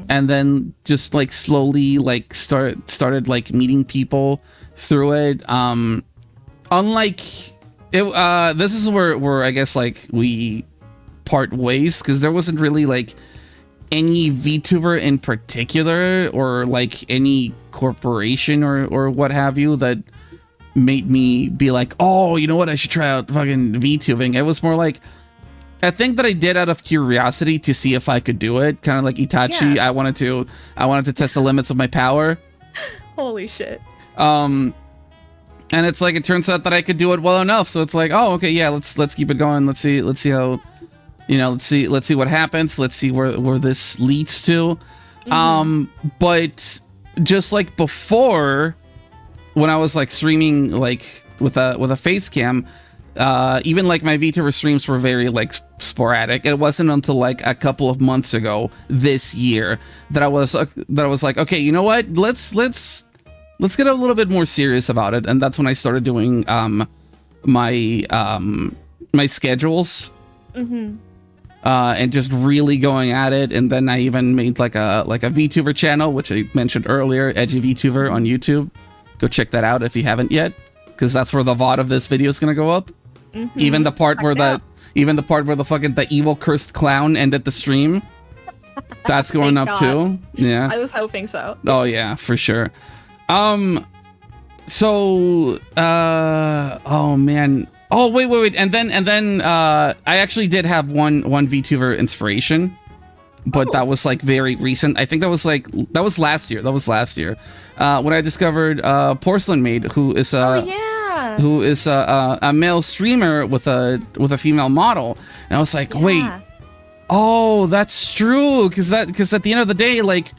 And then just like slowly like started like meeting people through it. Unlike it, this is where I guess like we part ways, because there wasn't really like any VTuber in particular or like any corporation or what have you that made me be like, oh, you know what, I should try out fucking VTubing. It was more like a thing that I did out of curiosity to see if I could do it, kind of like Itachi. Yeah. I wanted to test the limits of my power. Holy shit. And it's like, it turns out that I could do it well enough, so it's like, oh, okay, yeah, let's keep it going. Let's see how, you know, let's see what happens. Let's see where this leads to. But just like before, when I was like streaming like with a face cam, even like my VTuber streams were very like sporadic. It wasn't until like a couple of months ago this year that I was like, okay, you know what? Let's get a little bit more serious about it. And that's when I started doing my schedules. And just really going at it. And then I even made like a VTuber channel, which I mentioned earlier, Edgee VTuber on YouTube. Go check that out if you haven't yet, because that's where the VOD of this video is gonna go up. Even the part where the fucking the evil cursed clown ended the stream, that's going up too. Yeah, I was hoping so. Oh yeah, for sure. So oh man. Oh wait, and then I actually did have one VTuber inspiration, but that was like very recent. I think that was last year. When I discovered Porcelain Maid, who is a male streamer with a female model, and I was like, wait, oh, that's true, because at the end of the day, like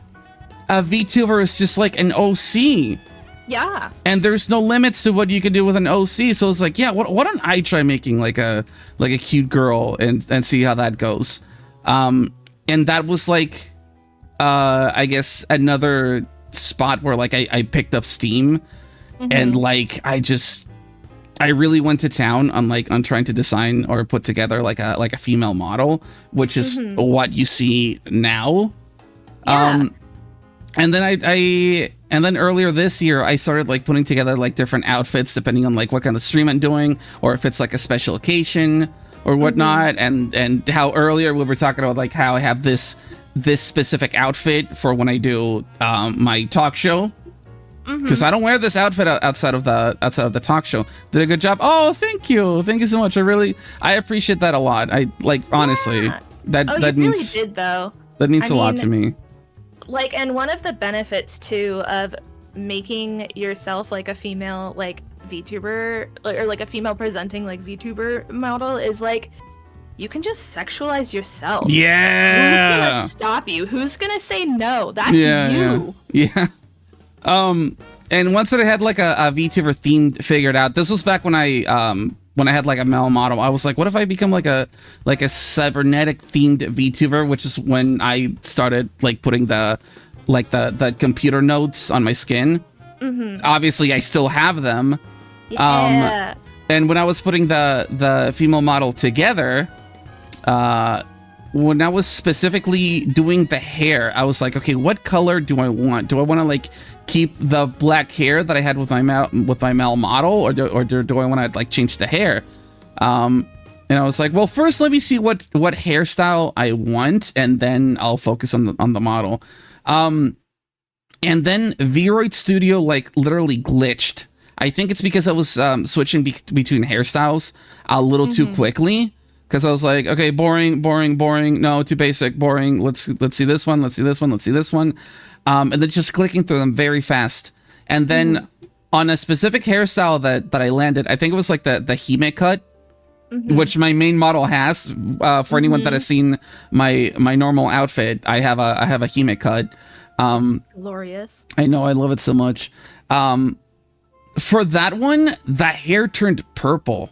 a VTuber is just like an OC. Yeah. And there's no limits to what you can do with an OC. So it's like, yeah, why don't I try making like a cute girl and see how that goes. And that was like I guess another spot where like I picked up steam and like I really went to town on trying to design or put together like a female model, which is what you see now. Yeah. And then and then earlier this year, I started like putting together like different outfits depending on like what kind of stream I'm doing, or if it's like a special occasion or whatnot. And how earlier we were talking about like how I have this specific outfit for when I do my talk show, because I don't wear this outfit outside of the talk show. Did a good job. Oh, thank you so much. I appreciate that a lot. I like, honestly, that means really did, though. That means a lot to me. Like, and one of the benefits too of making yourself like a female like VTuber, or like a female presenting like VTuber model, is like you can just sexualize yourself. Yeah. Who's gonna stop you? Who's gonna say no? That's you. Yeah. And once that I had like a VTuber theme figured out, this was back when I had like a male model, I was like, what if I become like a cybernetic themed VTuber, which is when I started like putting the computer notes on my skin. Obviously I still have them. Yeah. And when I was putting the female model together, when I was specifically doing the hair, I was like, okay, what color do I want? Do I want to like keep the black hair that I had with my male model, or do I want to like change the hair? And I was like, well, first let me see what hairstyle I want, and then I'll focus on the model. And then Vroid Studio like literally glitched. I think it's because I was switching between hairstyles a little too quickly. Because I was like, okay, boring, no, too basic, boring. Let's see this one, let's see this one, let's see this one. and then just clicking through them very fast. And then on a specific hairstyle that I landed, I think it was like the Hime cut, which my main model has. For anyone that has seen my normal outfit, I have a Hime cut. Glorious. I know, I love it so much. For that one, the hair turned purple.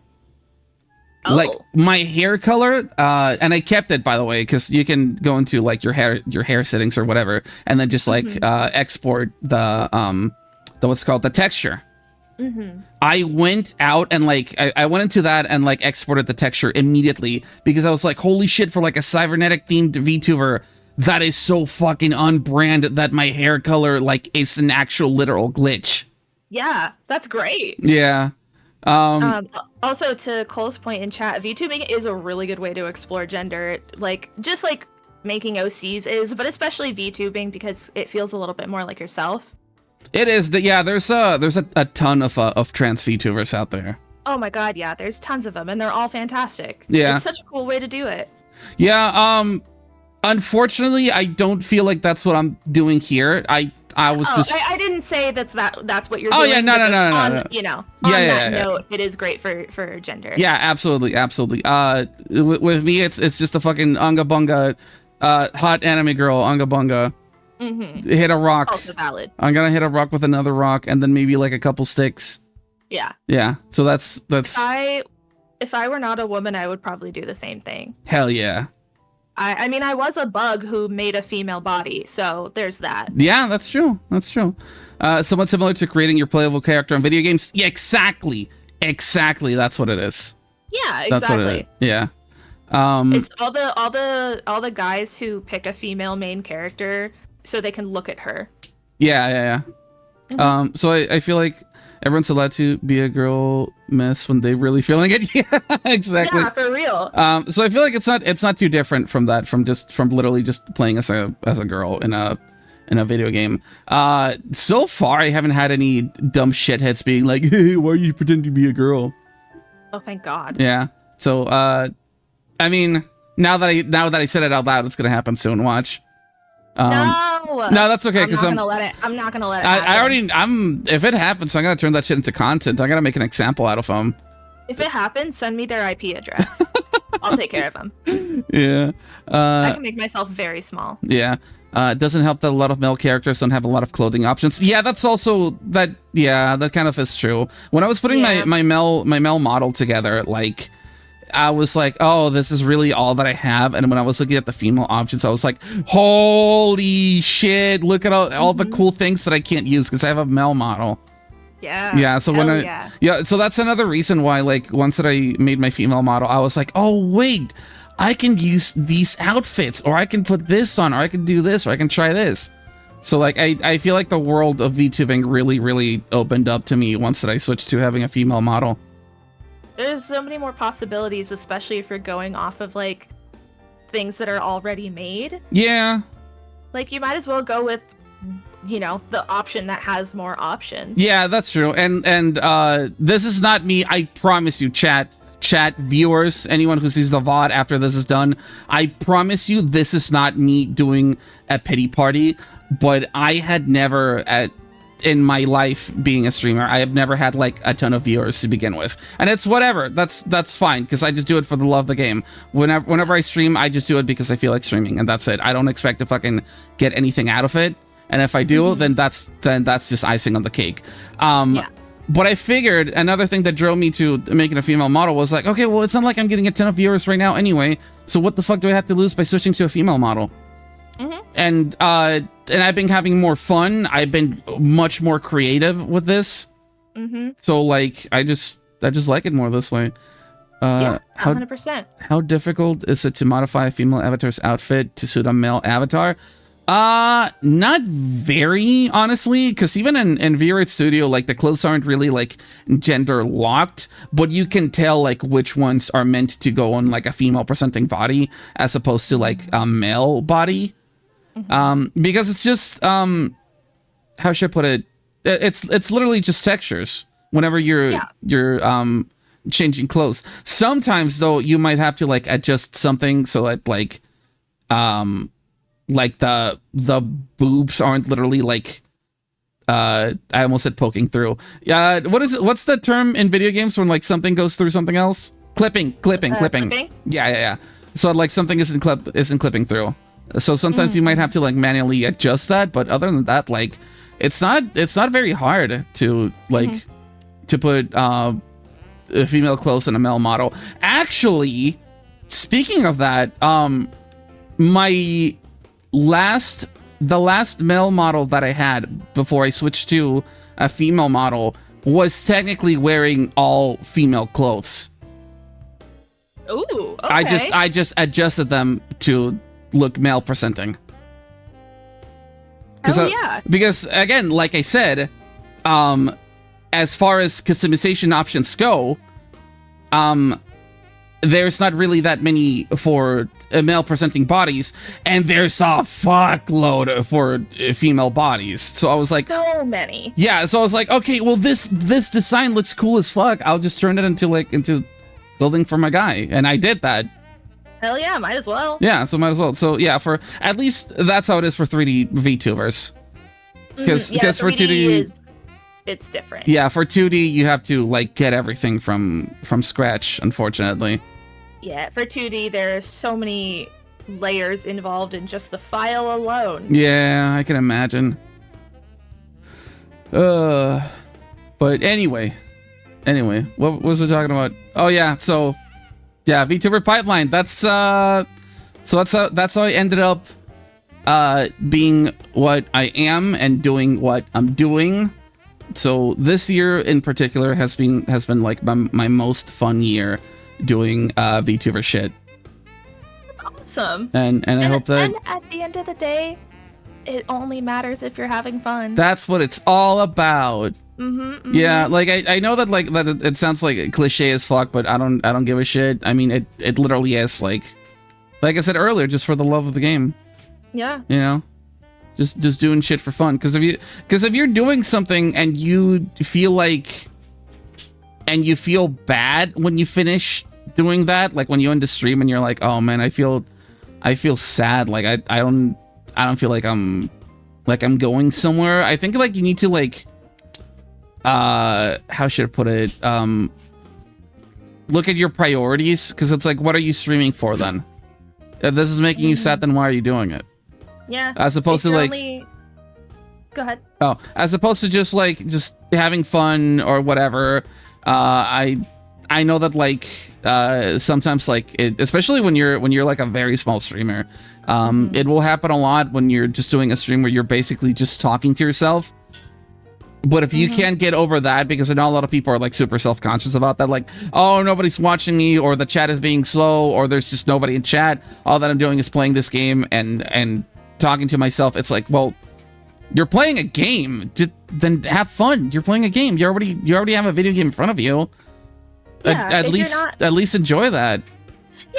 Oh. Like my hair color, and I kept it, by the way, because you can go into like your hair settings or whatever, and then just like export the what's it called, the texture. I went out and like I went into that and like exported the texture immediately because I was like, holy shit, for like a cybernetic themed VTuber, that is so fucking on brand that my hair color like is an actual literal glitch. Yeah, that's great. Yeah. Also, to Cole's point in chat, VTubing is a really good way to explore gender, like just like making OCs is, but especially VTubing because it feels a little bit more like yourself. It is. Yeah, there's a ton of trans VTubers out there. Oh my god, yeah, there's tons of them, and they're all fantastic. Yeah, it's such a cool way to do it. Yeah. Unfortunately, I don't feel like that's what I'm doing here. I was just. I didn't say that's what you're doing. Oh yeah, no. You know, on that note, it is great for gender. Yeah, absolutely. With me, it's just a fucking unga bunga, hot anime girl unga bunga. Hit a rock. Also valid. I'm gonna hit a rock with another rock, and then maybe like a couple sticks. Yeah. Yeah. So that's. If I were not a woman, I would probably do the same thing. Hell yeah. I mean, I was a bug who made a female body, so there's that. Yeah, that's true. That's true. Somewhat similar to creating your playable character in video games. Yeah, exactly. That's what it is. Yeah, exactly. That's what it is. Yeah. It's all the guys who pick a female main character so they can look at her. Yeah. So I feel like everyone's allowed to be a girl mess when they're really feeling it. Yeah, exactly. Yeah, for real. So I feel like it's not too different from that, from literally just playing as a girl in a video game. So far I haven't had any dumb shitheads being like, hey, why are you pretending to be a girl? Oh, thank God. Yeah. So I mean, now that I said it out loud, it's gonna happen soon. Watch. No, that's okay. Because I'm not gonna let it. happen. If it happens, I'm gonna turn that shit into content. I'm gonna make an example out of them. If it happens, send me their IP address. I'll take care of them. Yeah. I can make myself very small. Yeah. It doesn't help that a lot of male characters don't have a lot of clothing options. Yeah, that's also that. Yeah, that kind of is true. When I was putting my male model together, like, I was like, oh, this is really all that I have. And when I was looking at the female options, I was like, holy shit, look at all the cool things that I can't use because I have a male model. Yeah. Yeah. So so that's another reason why, like, once that I made my female model, I was like, oh, wait, I can use these outfits, or I can put this on, or I can do this, or I can try this. So, like, I feel like the world of VTubing really, really opened up to me once that I switched to having a female model. There's so many more possibilities, especially if you're going off of, like, things that are already made. Yeah. Like, you might as well go with, you know, the option that has more options. Yeah, that's true. And this is not me. I promise you, chat viewers, anyone who sees the VOD after this is done, I promise you this is not me doing a pity party, but I had never in my life being a streamer, I have never had like a ton of viewers to begin with, and it's whatever. That's fine, because I just do it for the love of the game. Whenever I stream, I just do it because I feel like streaming, and that's it. I don't expect to fucking get anything out of it, and if I do, then that's just icing on the cake. But I figured another thing that drove me to making a female model was like, okay, well, it's not like I'm getting a ton of viewers right now anyway, so what the fuck do I have to lose by switching to a female model? And I've been having more fun. I've been much more creative with this. So, like, I just like it more this way. Yeah, 100%. How difficult is it to modify a female avatar's outfit to suit a male avatar? Not very, honestly, because even in V-Rate Studio, like, the clothes aren't really, like, gender locked, but you can tell, like, which ones are meant to go on, like, a female presenting body as opposed to, like, a male body. Because it's just, how should I put it? It's literally just textures whenever you're changing clothes. Sometimes, though, you might have to, like, adjust something so that, like, like the boobs aren't literally like I almost said poking through. What's the term in video games when like something goes through something else? Clipping. Yeah. So like something isn't clipping through. So sometimes you might have to like manually adjust that, but other than that, like it's not very hard to like to put a female clothes in a male model. Actually, speaking of that, the last male model that I had before I switched to a female model was technically wearing all female clothes. Ooh, okay. I just adjusted them to look male presenting. Because again, like I said, as far as customization options go, there's not really that many for male presenting bodies, and there's a fuckload for female bodies. So I was like, so many. Yeah, so I was like, okay, well this design looks cool as fuck. I'll just turn it into clothing for my guy, and I did that. Hell yeah, might as well. Yeah, so might as well. So yeah, for at least that's how it is for 3D VTubers. Because for 2D it's different. Yeah, for 2D you have to like get everything from scratch, unfortunately. Yeah, for 2D there's so many layers involved in just the file alone. Yeah, I can imagine. But anyway, what was I talking about? Oh yeah, so yeah, VTuber pipeline. That's how I ended up being what I am and doing what I'm doing. So this year in particular has been like my most fun year doing VTuber shit. That's awesome. And I hope that. And at the end of the day, it only matters if you're having fun. That's what it's all about. Yeah, like I know that like that it sounds like a cliche as fuck, but I don't give a shit. I mean, it literally is like I said earlier, just for the love of the game. Yeah. You know, just doing shit for fun. Because if you're doing something and you feel like and you feel bad when you finish doing that, like when you end the stream and you're like, oh man, I feel sad. Like I don't feel like I'm going somewhere. I think like you need to like. How should I put it? Look at your priorities, because it's like, what are you streaming for then? If this is making you sad, then why are you doing it? Yeah. As opposed to like. Go ahead. Oh, as opposed to just having fun or whatever. I know that like sometimes like especially when you're like a very small streamer, it will happen a lot when you're just doing a stream where you're basically just talking to yourself. But if you can't get over that, because I know a lot of people are like super self-conscious about that, like, oh, nobody's watching me, or the chat is being slow, or there's just nobody in chat. All that I'm doing is playing this game and talking to myself. It's like, well, you're playing a game. Then have fun. You're playing a game. You already have a video game in front of you. Yeah, at least enjoy that.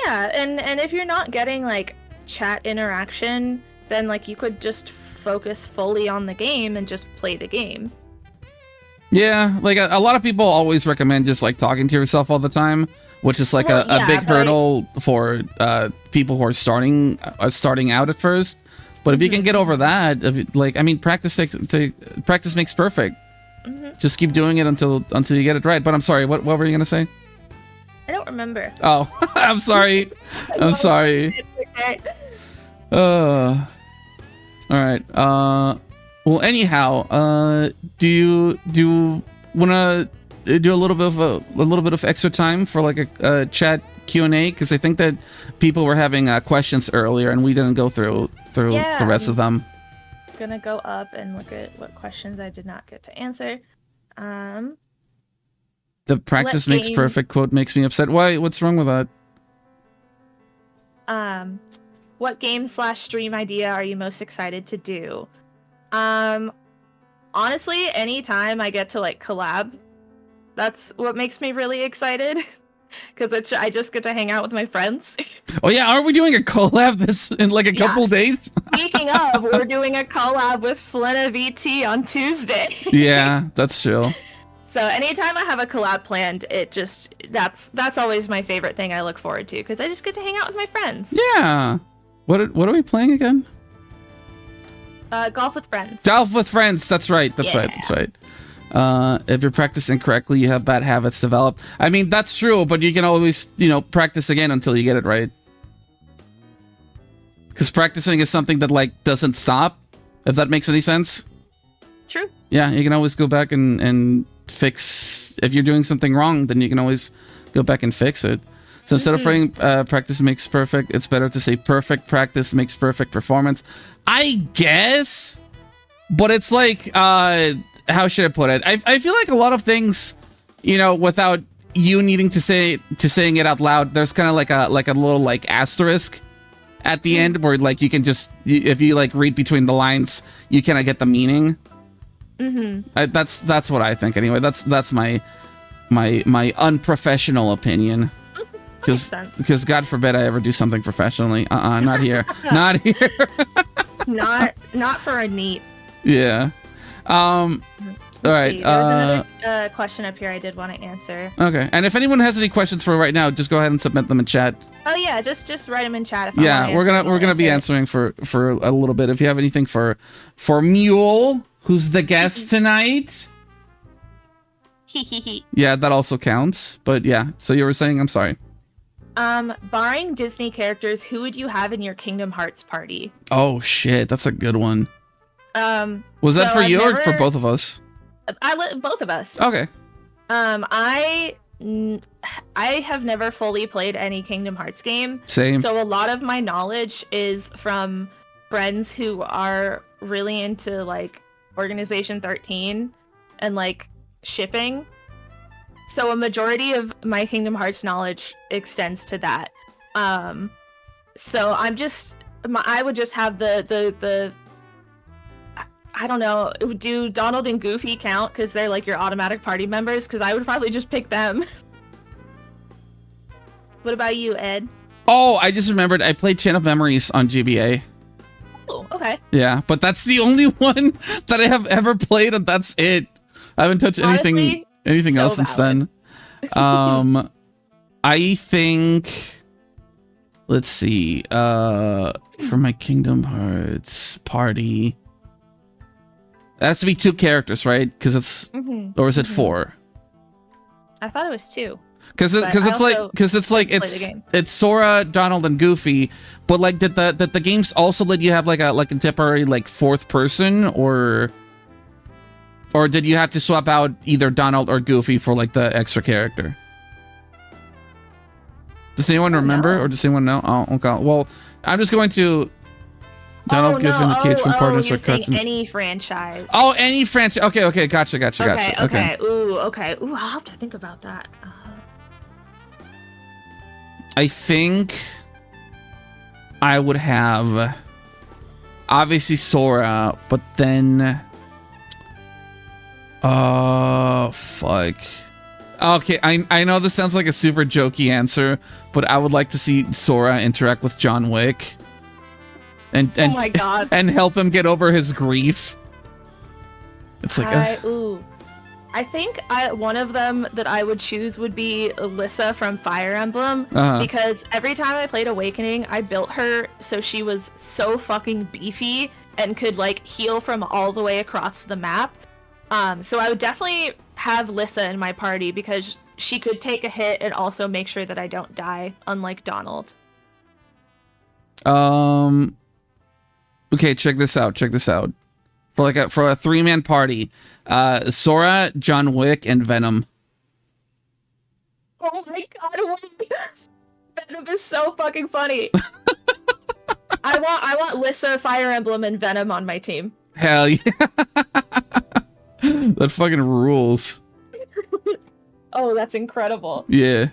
Yeah, and if you're not getting like chat interaction, then like you could just focus fully on the game and just play the game. Yeah, like a lot of people always recommend just like talking to yourself all the time, which is like a big hurdle for people who are starting out at first. But if you can get over that, practice makes perfect. Just keep doing it until you get it right. But I'm sorry, what were you gonna say? I don't remember. Oh, I'm sorry. I'm sorry. All right. Well, anyhow, do you wanna do a little bit of extra time for like a chat Q&A? Because I think that people were having questions earlier and we didn't go through the rest of them. I'm gonna go up and look at what questions I did not get to answer. The practice makes perfect quote makes me upset. Why? What's wrong with that? What game/stream idea are you most excited to do? Honestly, anytime I get to like collab, that's what makes me really excited. Because I just get to hang out with my friends. Oh yeah, aren't we doing a collab in like a couple days? Speaking of, we're doing a collab with Flena VT on Tuesday. Yeah, that's true. So anytime I have a collab planned, that's always my favorite thing I look forward to, because I just get to hang out with my friends. Yeah. What are we playing again? Golf with friends. Golf with friends. That's right. That's right. If you practice incorrectly, you have bad habits developed. I mean, that's true, but you can always, practice again until you get it right. Because practicing is something that, like, doesn't stop, if that makes any sense. True. Yeah, you can always go back and fix... If you're doing something wrong, then you can always go back and fix it. So instead of saying practice makes perfect, it's better to say perfect practice makes perfect performance. I guess, but it's like, how should I put it? I feel like a lot of things, without you needing to saying it out loud, there's kind of like a little like asterisk at the end where like you can just, if you like read between the lines, you kind of get the meaning. That's what I think anyway. That's my unprofessional opinion. Because God forbid I ever do something professionally. Not here. Not here. not for a neat. Yeah. All right. There was another question up here I did want to answer. Okay. And if anyone has any questions for right now, just go ahead and submit them in chat. Oh yeah, just write them in chat. We're gonna be answering for a little bit. If you have anything for Muel, who's the guest tonight. Yeah, that also counts. But yeah, so you were saying, I'm sorry. Barring Disney characters, who would you have in your Kingdom Hearts party? Oh shit, that's a good one. Was that for you or for both of us? Both of us. Okay. I have never fully played any Kingdom Hearts game. Same. So a lot of my knowledge is from friends who are really into like Organization 13 and like shipping. So a majority of my Kingdom Hearts knowledge extends to that. So I would just have the I don't know, do Donald and Goofy count because they're like your automatic party members? Because I would probably just pick them. What about you, Ed? Oh, I just remembered I played Chain of Memories on GBA. Oh, okay. Yeah, but that's the only one that I have ever played, and that's it. I haven't touched anything else since then. I think, let's see, for my Kingdom Hearts party, it has to be 2 characters, right? Because it's, or is it 4? I thought it was 2. Because it's Sora, Donald, and Goofy, but like did the games also let you have like a temporary like 4th person, or did you have to swap out either Donald or Goofy for like the extra character? Does anyone remember, or does anyone know? Oh, okay. Well, I'm just going to Donald, Goofy, and the Cage from Partners or Cuts. Any franchise. Oh, any franchise. Okay, gotcha. Okay. Ooh, I'll have to think about that. I think I would have obviously Sora, but then fuck. Okay, I know this sounds like a super jokey answer, but I would like to see Sora interact with John Wick. And oh my God. And help him get over his grief. It's like I think one of them that I would choose would be Alyssa from Fire Emblem, because every time I played Awakening, I built her so she was so fucking beefy and could like heal from all the way across the map. So I would definitely have Lissa in my party because she could take a hit and also make sure that I don't die, unlike Donald. Okay, check this out. For a 3-man party, Sora, John Wick, and Venom. Oh my God, Venom is so fucking funny. I want Lissa, Fire Emblem, and Venom on my team. Hell yeah. That fucking rules. Oh, that's incredible. Yeah.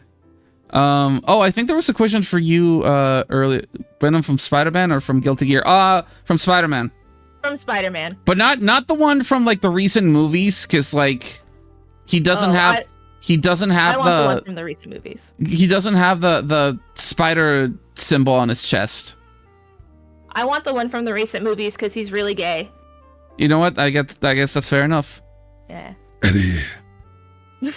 Oh, I think there was a question for you earlier. Venom from Spider-Man or from Guilty Gear? From Spider-Man. From Spider-Man. But not the one from like the recent movies, because like he doesn't have the one from the recent movies. He doesn't have the spider symbol on his chest. I want the one from the recent movies because he's really gay. You know what? I guess that's fair enough. Yeah. Eddie. There's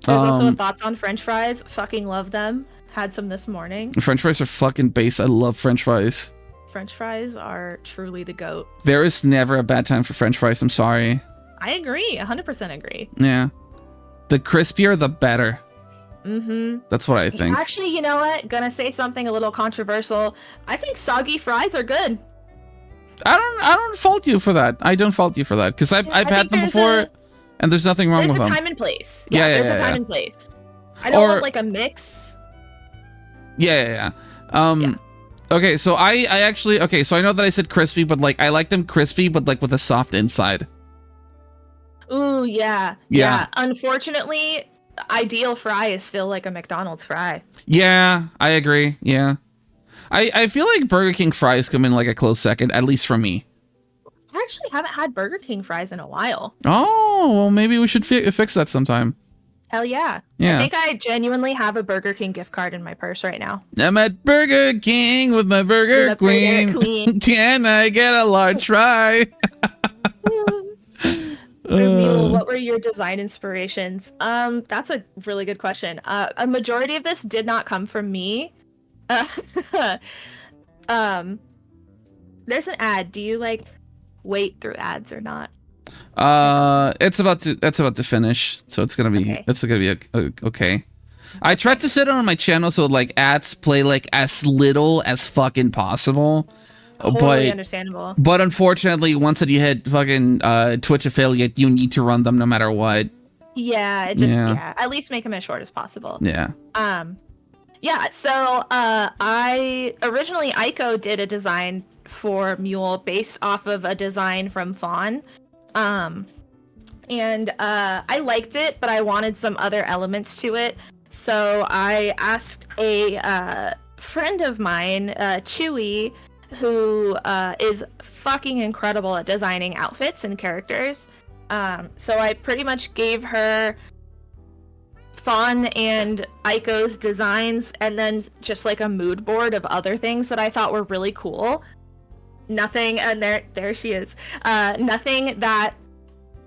also thoughts on French fries. Fucking love them. Had some this morning. French fries are fucking base. I love French fries. French fries are truly the GOAT. There is never a bad time for French fries. I'm sorry. I agree. 100% agree. Yeah. The crispier, the better. Mm-hmm. That's what I think. Actually, you know what? Gonna say something a little controversial. I think soggy fries are good. I don't fault you for that. I don't fault you for that because I've had them before, and there's nothing wrong with them. There's a time and place. Yeah, there's a time and place. I don't want like a mix. Yeah. Okay, so I actually so I know that I said crispy, but like I like them crispy, but like with a soft inside. Ooh, yeah. Unfortunately, ideal fry is still like a McDonald's fry. Yeah, I agree. Yeah. I feel like Burger King fries come in like a close second, at least for me. I actually haven't had Burger King fries in a while. Oh, well, maybe we should fix that sometime. Hell yeah. Yeah. I think I genuinely have a Burger King gift card in my purse right now. I'm at Burger King with my Burger Queen. Can I get a large fry? Muel, what were your design inspirations? That's a really good question. A majority of this did not come from me. There's an ad. Do you like wait through ads or not? That's about to finish, so it's gonna be okay. I tried to set it on my channel so like ads play like as little as fucking possible. Totally understandable. But unfortunately, once that you hit fucking Twitch affiliate, you need to run them no matter what. Yeah, at least make them as short as possible. Yeah. Yeah, so originally Aiko did a design for Muel based off of a design from Fawn. And I liked it, but I wanted some other elements to it. So I asked a friend of mine, Chewy, who is fucking incredible at designing outfits and characters. So I pretty much gave her Fawn and Aiko's designs and then just like a mood board of other things that I thought were really cool. Nothing, and there she is. Nothing that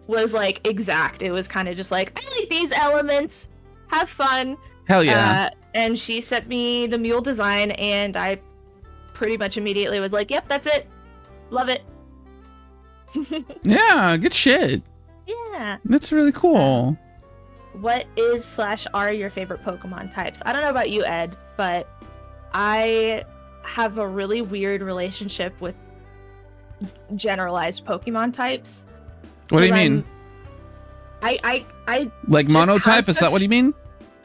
was like exact. It was kind of just like, I like these elements, have fun. Hell yeah. And she sent me the Muel design and I pretty much immediately was like, yep, that's it. Love it. Yeah, good shit. Yeah. That's really cool. What is/are your favorite Pokemon types? I don't know about you, Ed, but I have a really weird relationship with generalized Pokemon types. What do you mean? I like monotype? Is that what you mean?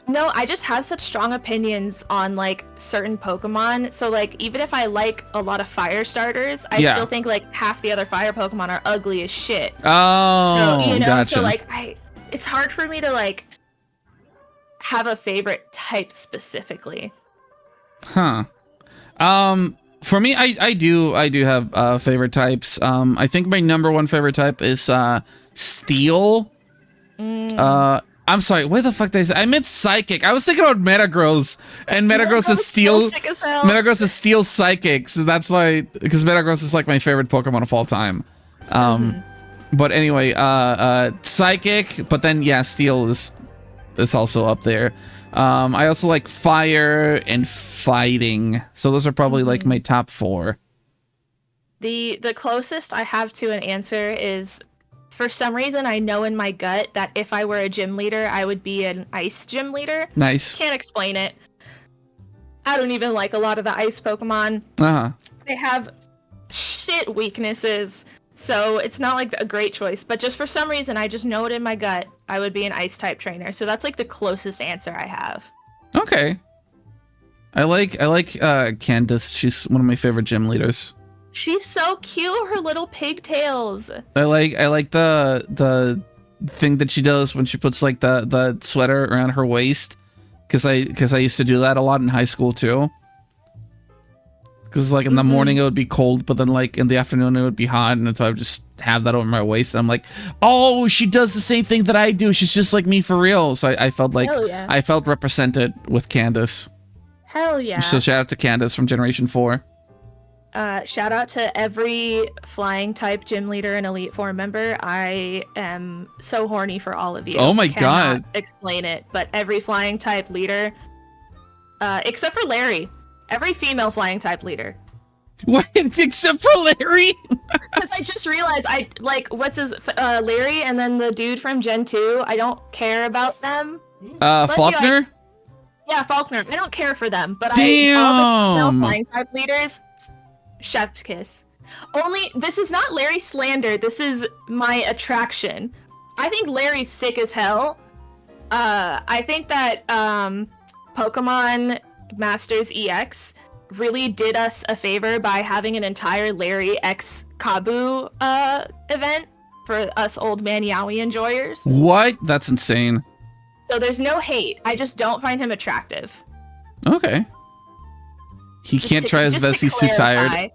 No, I just have such strong opinions on like certain Pokemon. So like even if I like a lot of fire starters, I still think like half the other fire Pokemon are ugly as shit. Oh, so, gotcha. So like it's hard for me to like have a favorite type specifically. Huh. For me, I do have favorite types. I think my number one favorite type is Steel. I'm sorry, where the fuck did I say? I meant Psychic. I was thinking about Metagross, and Metagross is Steel. Metagross is Steel Psychic, so that's why, because Metagross is like my favorite Pokemon of all time. But anyway, Psychic, but then yeah, Steel is also up there. I also like Fire and Fighting, so those are probably like my top 4. The closest I have to an answer is, for some reason, I know in my gut that if I were a gym leader, I would be an ice gym leader. Nice. Can't explain it. I don't even like a lot of the ice Pokemon. They have shit weaknesses, so it's not like a great choice. But just for some reason, I just know it in my gut, I would be an ice type trainer. So that's like the closest answer I have. Okay. I like Candace. She's one of my favorite gym leaders. She's so cute, her little pigtails. I like the thing that she does when she puts like the sweater around her waist, because I used to do that a lot in high school too. Because like in the morning it would be cold, but then like in the afternoon it would be hot, and so I would just have that over my waist, and I'm like, oh, she does the same thing that I do. She's just like me for real. So I felt like I felt represented with Candace. Hell yeah. So shout out to Candace from Generation 4. Shout out to every flying type gym leader and Elite Four member. I am so horny for all of you. Oh my god. Explain it, but every flying type leader, except for Larry, every female flying type leader. What? Except for Larry? Because I just realized what's his Larry and then the dude from Gen 2. I don't care about them. Faulkner? Yeah, Faulkner. I don't care for them, but Damn. all the flying type leaders, chef's kiss. Only this is not Larry slander. This is my attraction. I think Larry's sick as hell. I think that Pokemon Masters EX really did us a favor by having an entire Larry X Kabu event for us old man Yowie enjoyers. What? That's insane. So there's no hate. I just don't find him attractive. Okay. He can't try his best. He's too tired.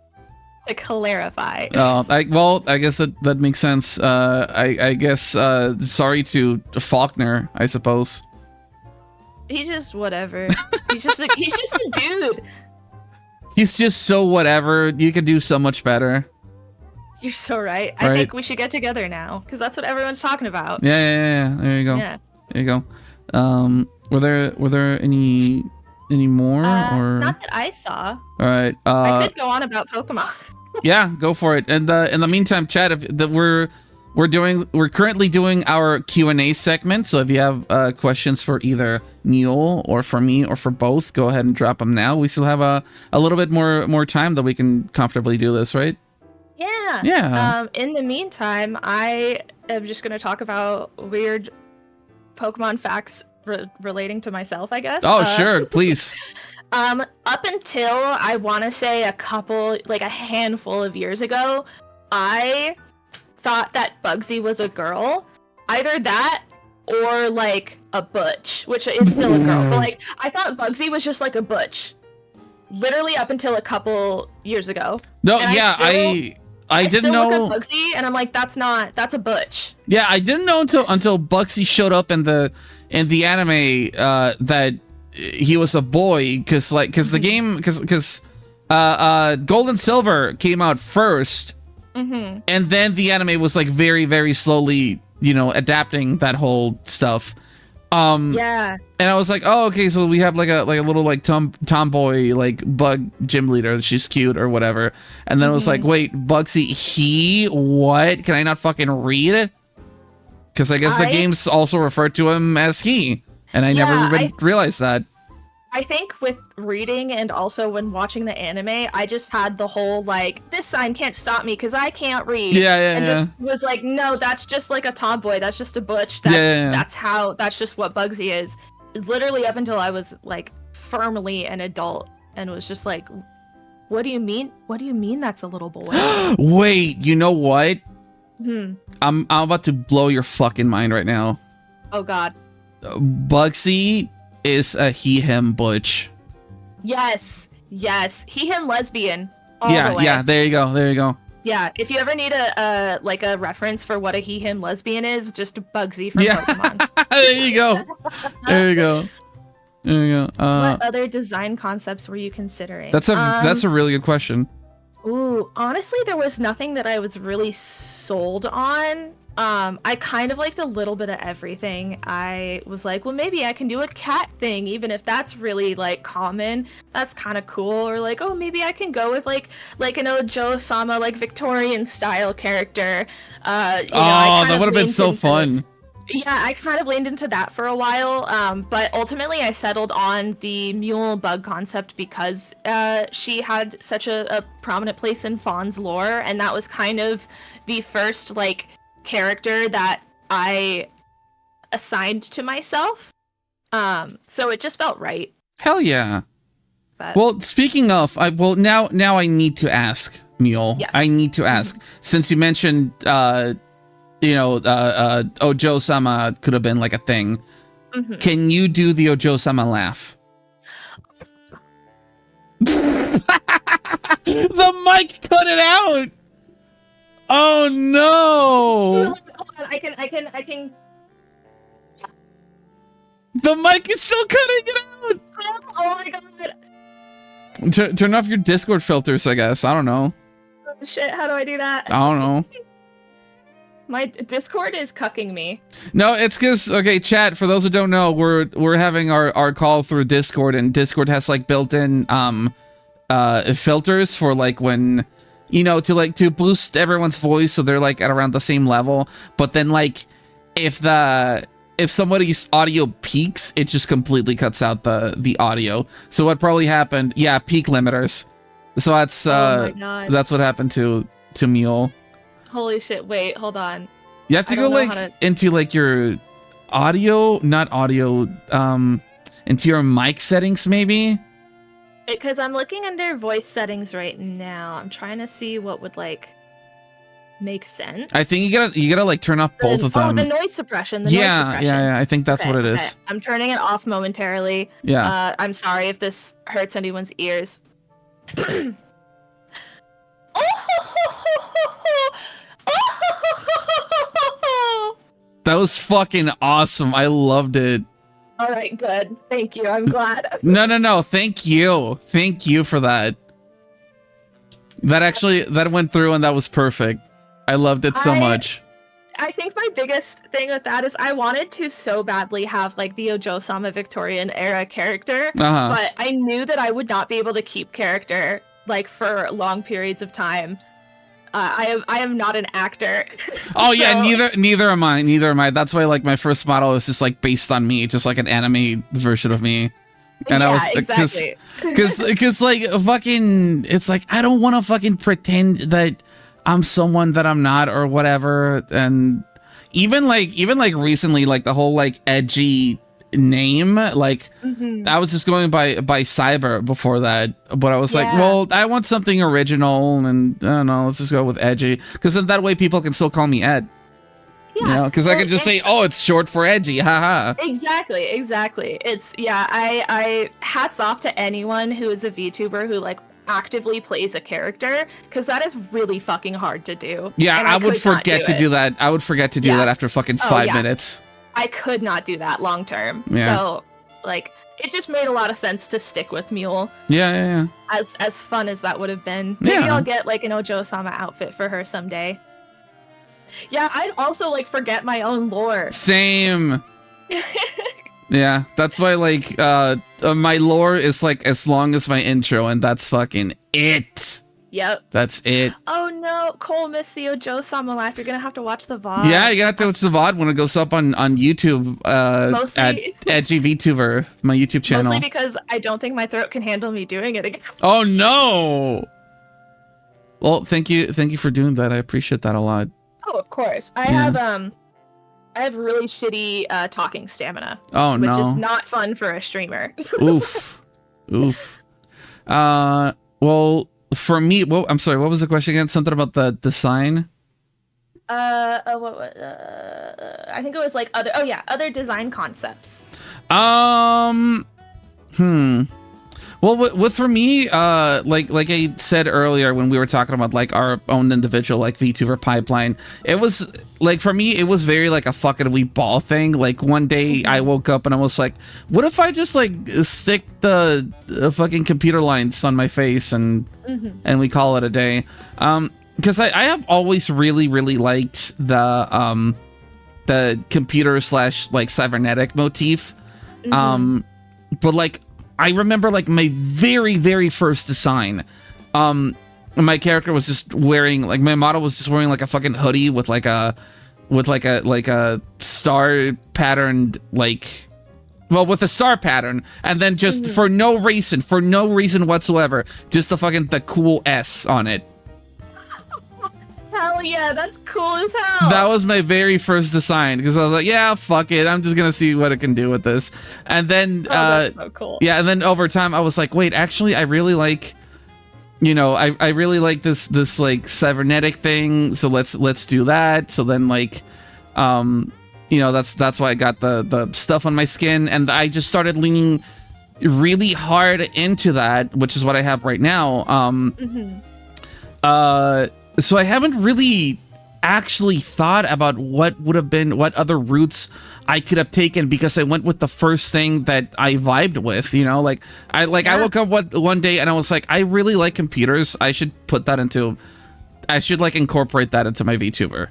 To clarify. I guess that makes sense. I guess sorry to Faulkner, I suppose. He's just whatever. He's just a dude. He's just so whatever. You could do so much better. You're so right. I think we should get together now because that's what everyone's talking about. Yeah. There you go. Yeah. There you go. Were there any more or not that I saw? All right. I could go on about Pokemon. Yeah, go for it. And in the meantime, chat, we're currently doing our Q&A segment. So if you have questions for either Muel or for me or for both, go ahead and drop them now. We still have a little bit more time that we can comfortably do this, right? Yeah. Yeah. In the meantime, I am just going to talk about weird Pokemon facts relating to myself, I guess. Oh, sure, please. Up until I want to say a handful of years ago, I thought that Bugsy was a girl. Either that or like a butch, which is still a girl. But like I thought Bugsy was just like a butch. Literally up until a couple years ago. No, and yeah, I didn't know. Look at Bugsy and I'm like, that's a butch. Yeah, I didn't know until Bugsy showed up in the anime that he was a boy because the game because Gold and Silver came out first, and then the anime was like very very slowly adapting that whole stuff. Yeah. And I was like, oh, okay, so we have like a little like tomboy like bug gym leader. She's cute or whatever. And then I was like, wait, Bugsy, what? Can I not fucking read? Because I guess the games also refer to him as he, and I never even realized that. I think with reading and also when watching the anime, I just had the whole like, this sign can't stop me because I can't read. And just was like, no, that's just like a tomboy. That's just a butch. That's just what Bugsy is. Literally up until I was like firmly an adult and was just like, what do you mean? What do you mean that's a little boy? Wait, you know what? I'm about to blow your fucking mind right now. Oh God. Bugsy is a he/him butch. Yes, he/him lesbian. All the way. Yeah. There you go. Yeah, if you ever need a reference for what a he/him lesbian is, just Bugsy from Pokemon. There you go. What other design concepts were you considering? That's a really good question. Ooh, honestly, there was nothing that I was really sold on. I kind of liked a little bit of everything. I was like, well, maybe I can do a cat thing, even if that's really like common. That's kind of cool. Or like, oh, maybe I can go with like an Ojo-sama, like Victorian style character. That would have been so fun. Yeah, I kind of leaned into that for a while, but ultimately I settled on the Muel bug concept because she had such a prominent place in Fawn's lore, and that was kind of the first like character that I assigned to myself. So it just felt right. Hell yeah. But, well, speaking of, now I need to ask, Muel. Yes. I need to ask, since you mentioned Ojo-sama could have been like a thing. Can you do the Ojo-sama laugh? The mic cut it out. Oh no! Hold on, I can. The mic is still cutting it out. Oh my god! Turn off your Discord filters, I guess. I don't know. Oh, shit! How do I do that? I don't know. My Discord is cucking me. No, it's because, okay, chat, for those who don't know, we're having our call through Discord, and Discord has like built-in filters for like when, you know, to boost everyone's voice so they're like at around the same level. But then like if somebody's audio peaks, it just completely cuts out the audio. So what probably happened? Yeah, peak limiters. So that's that's what happened to Muel. Holy shit! Wait, hold on. You have to go like into like your audio, not audio, into your mic settings maybe. Because I'm looking under voice settings right now. I'm trying to see what would like make sense. I think you gotta like turn off both of them. Oh, the noise suppression. Yeah. I think that's what it is. Okay. I'm turning it off momentarily. Yeah. I'm sorry if this hurts anyone's ears. That was fucking awesome. I loved it. All right, good. Thank you. I'm glad. No. Thank you. Thank you for that. That went through and that was perfect. I loved it so much. I think my biggest thing with that is I wanted to so badly have like the Ojo-sama Victorian era character, but I knew that I would not be able to keep character like for long periods of time. I am not an actor. Oh yeah, neither am I. That's why like my first model was just like based on me, just like an anime version of me. And I was exactly. Cause like fucking, it's like I don't want to fucking pretend that I'm someone that I'm not or whatever. And even like recently, like the whole like Edgee name, like I was just going by Cyber before that, but I was like, well, I want something original, and I don't know, let's just go with Edgee, because then that way people can still call me Ed. Yeah, you know, because I can just say, oh, it's short for Edgee, haha. Exactly. It's I hats off to anyone who is a VTuber who like actively plays a character, because that is really fucking hard to do. Yeah, I would forget to do that. I would forget to do that after fucking 5 minutes. I could not do that long term. Yeah. So, like, it just made a lot of sense to stick with Muel. Yeah. As fun as that would have been. Maybe I'll get like an Ojo-sama outfit for her someday. Yeah, I'd also like forget my own lore. Same. Yeah, that's why like my lore is like as long as my intro, and that's fucking it. Yep. That's it. Oh no, Cole missed the Ojo-sama life. You're gonna have to watch the VOD. Yeah, you're gonna have to watch the VOD when it goes up on YouTube at Edgee VTuber, my YouTube channel. Mostly because I don't think my throat can handle me doing it again. Oh no! Well, thank you for doing that. I appreciate that a lot. Oh, of course. I have really shitty talking stamina. Oh no. Which is not fun for a streamer. Oof. Well, for me, I'm sorry, what was the question again? Something about the design? I think it was like other design concepts. Well, with for me, like I said earlier when we were talking about like our own individual like VTuber pipeline, it was like for me it was very like a fucking wee ball thing. Like one day I woke up and I was like, what if I just like stick the fucking computer lines on my face and we call it a day? Because I have always really liked the computer / like cybernetic motif, but like. I remember like my very first design. My character was just wearing like my model was just wearing like a fucking hoodie with like a star patterned with a star pattern, and then just for no reason whatsoever, just the cool S on it. Hell yeah, that's cool as hell. That was my very first design, because I was like, yeah, fuck it, I'm just gonna see what it can do with this. And then that's so cool. Yeah, and then over time I was like, wait, actually I really like, you know, I really like this like cybernetic thing, so let's do that. So then like you know, that's why I got the stuff on my skin, and I just started leaning really hard into that, which is what I have right now. So I haven't really actually thought about what other routes I could have taken, because I went with the first thing that I vibed with, you know, like I woke up one day and I was like, I really like computers. I should like incorporate that into my VTuber.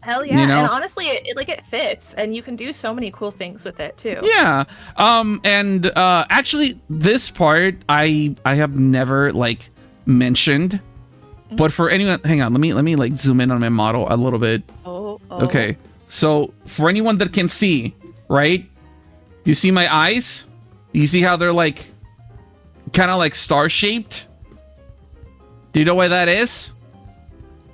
Hell yeah. You know? And honestly, it fits, and you can do so many cool things with it too. Yeah. And actually this part I have never like mentioned. But for anyone, hang on, let me like zoom in on my model a little bit. Oh. Okay. So for anyone that can see, right? Do you see my eyes? Do you see how they're like kind of like star shaped? Do you know why that is?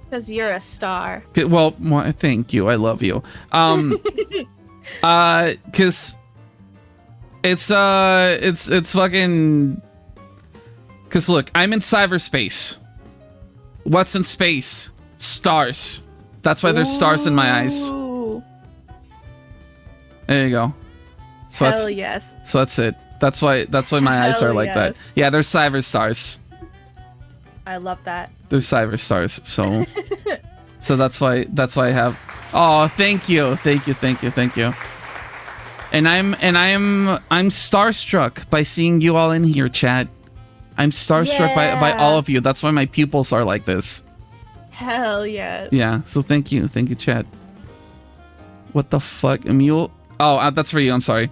Because you're a star. Well, thank you. I love you. Cause it's fucking. Cause look, I'm in cyberspace. What's in space? Stars. That's why there's stars in my eyes. Ooh. There you go. So Hell yes. So that's it. That's why my eyes are like that. Yeah, they're cyber stars. I love that. They're cyber stars. So so that's why I have. Oh, thank you. And I'm starstruck by seeing you all in here, chat. I'm starstruck by all of you. That's why my pupils are like this. Hell yes. Yeah, so thank you, chat. What the fuck, Muel? Oh, that's for you. I'm sorry.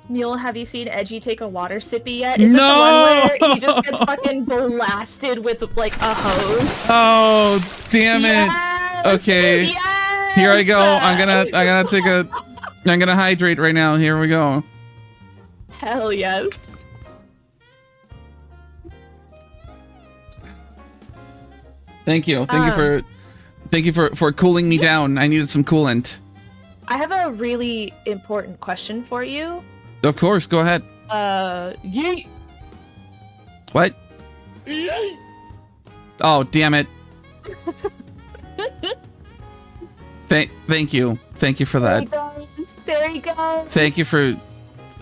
Muel, have you seen Edgee take a water sippy yet? Is it the one where he just gets fucking blasted with like a hose? Oh, damn it. Yes! Okay. Yes! Here I go. I'm gonna hydrate right now. Here we go. Hell yes. Thank you. Thank you for cooling me down. I needed some coolant. I have a really important question for you. Of course, go ahead. Yeet. What? Yeet. Oh, damn it. Thank you. Thank you for that. There he goes. Thank you for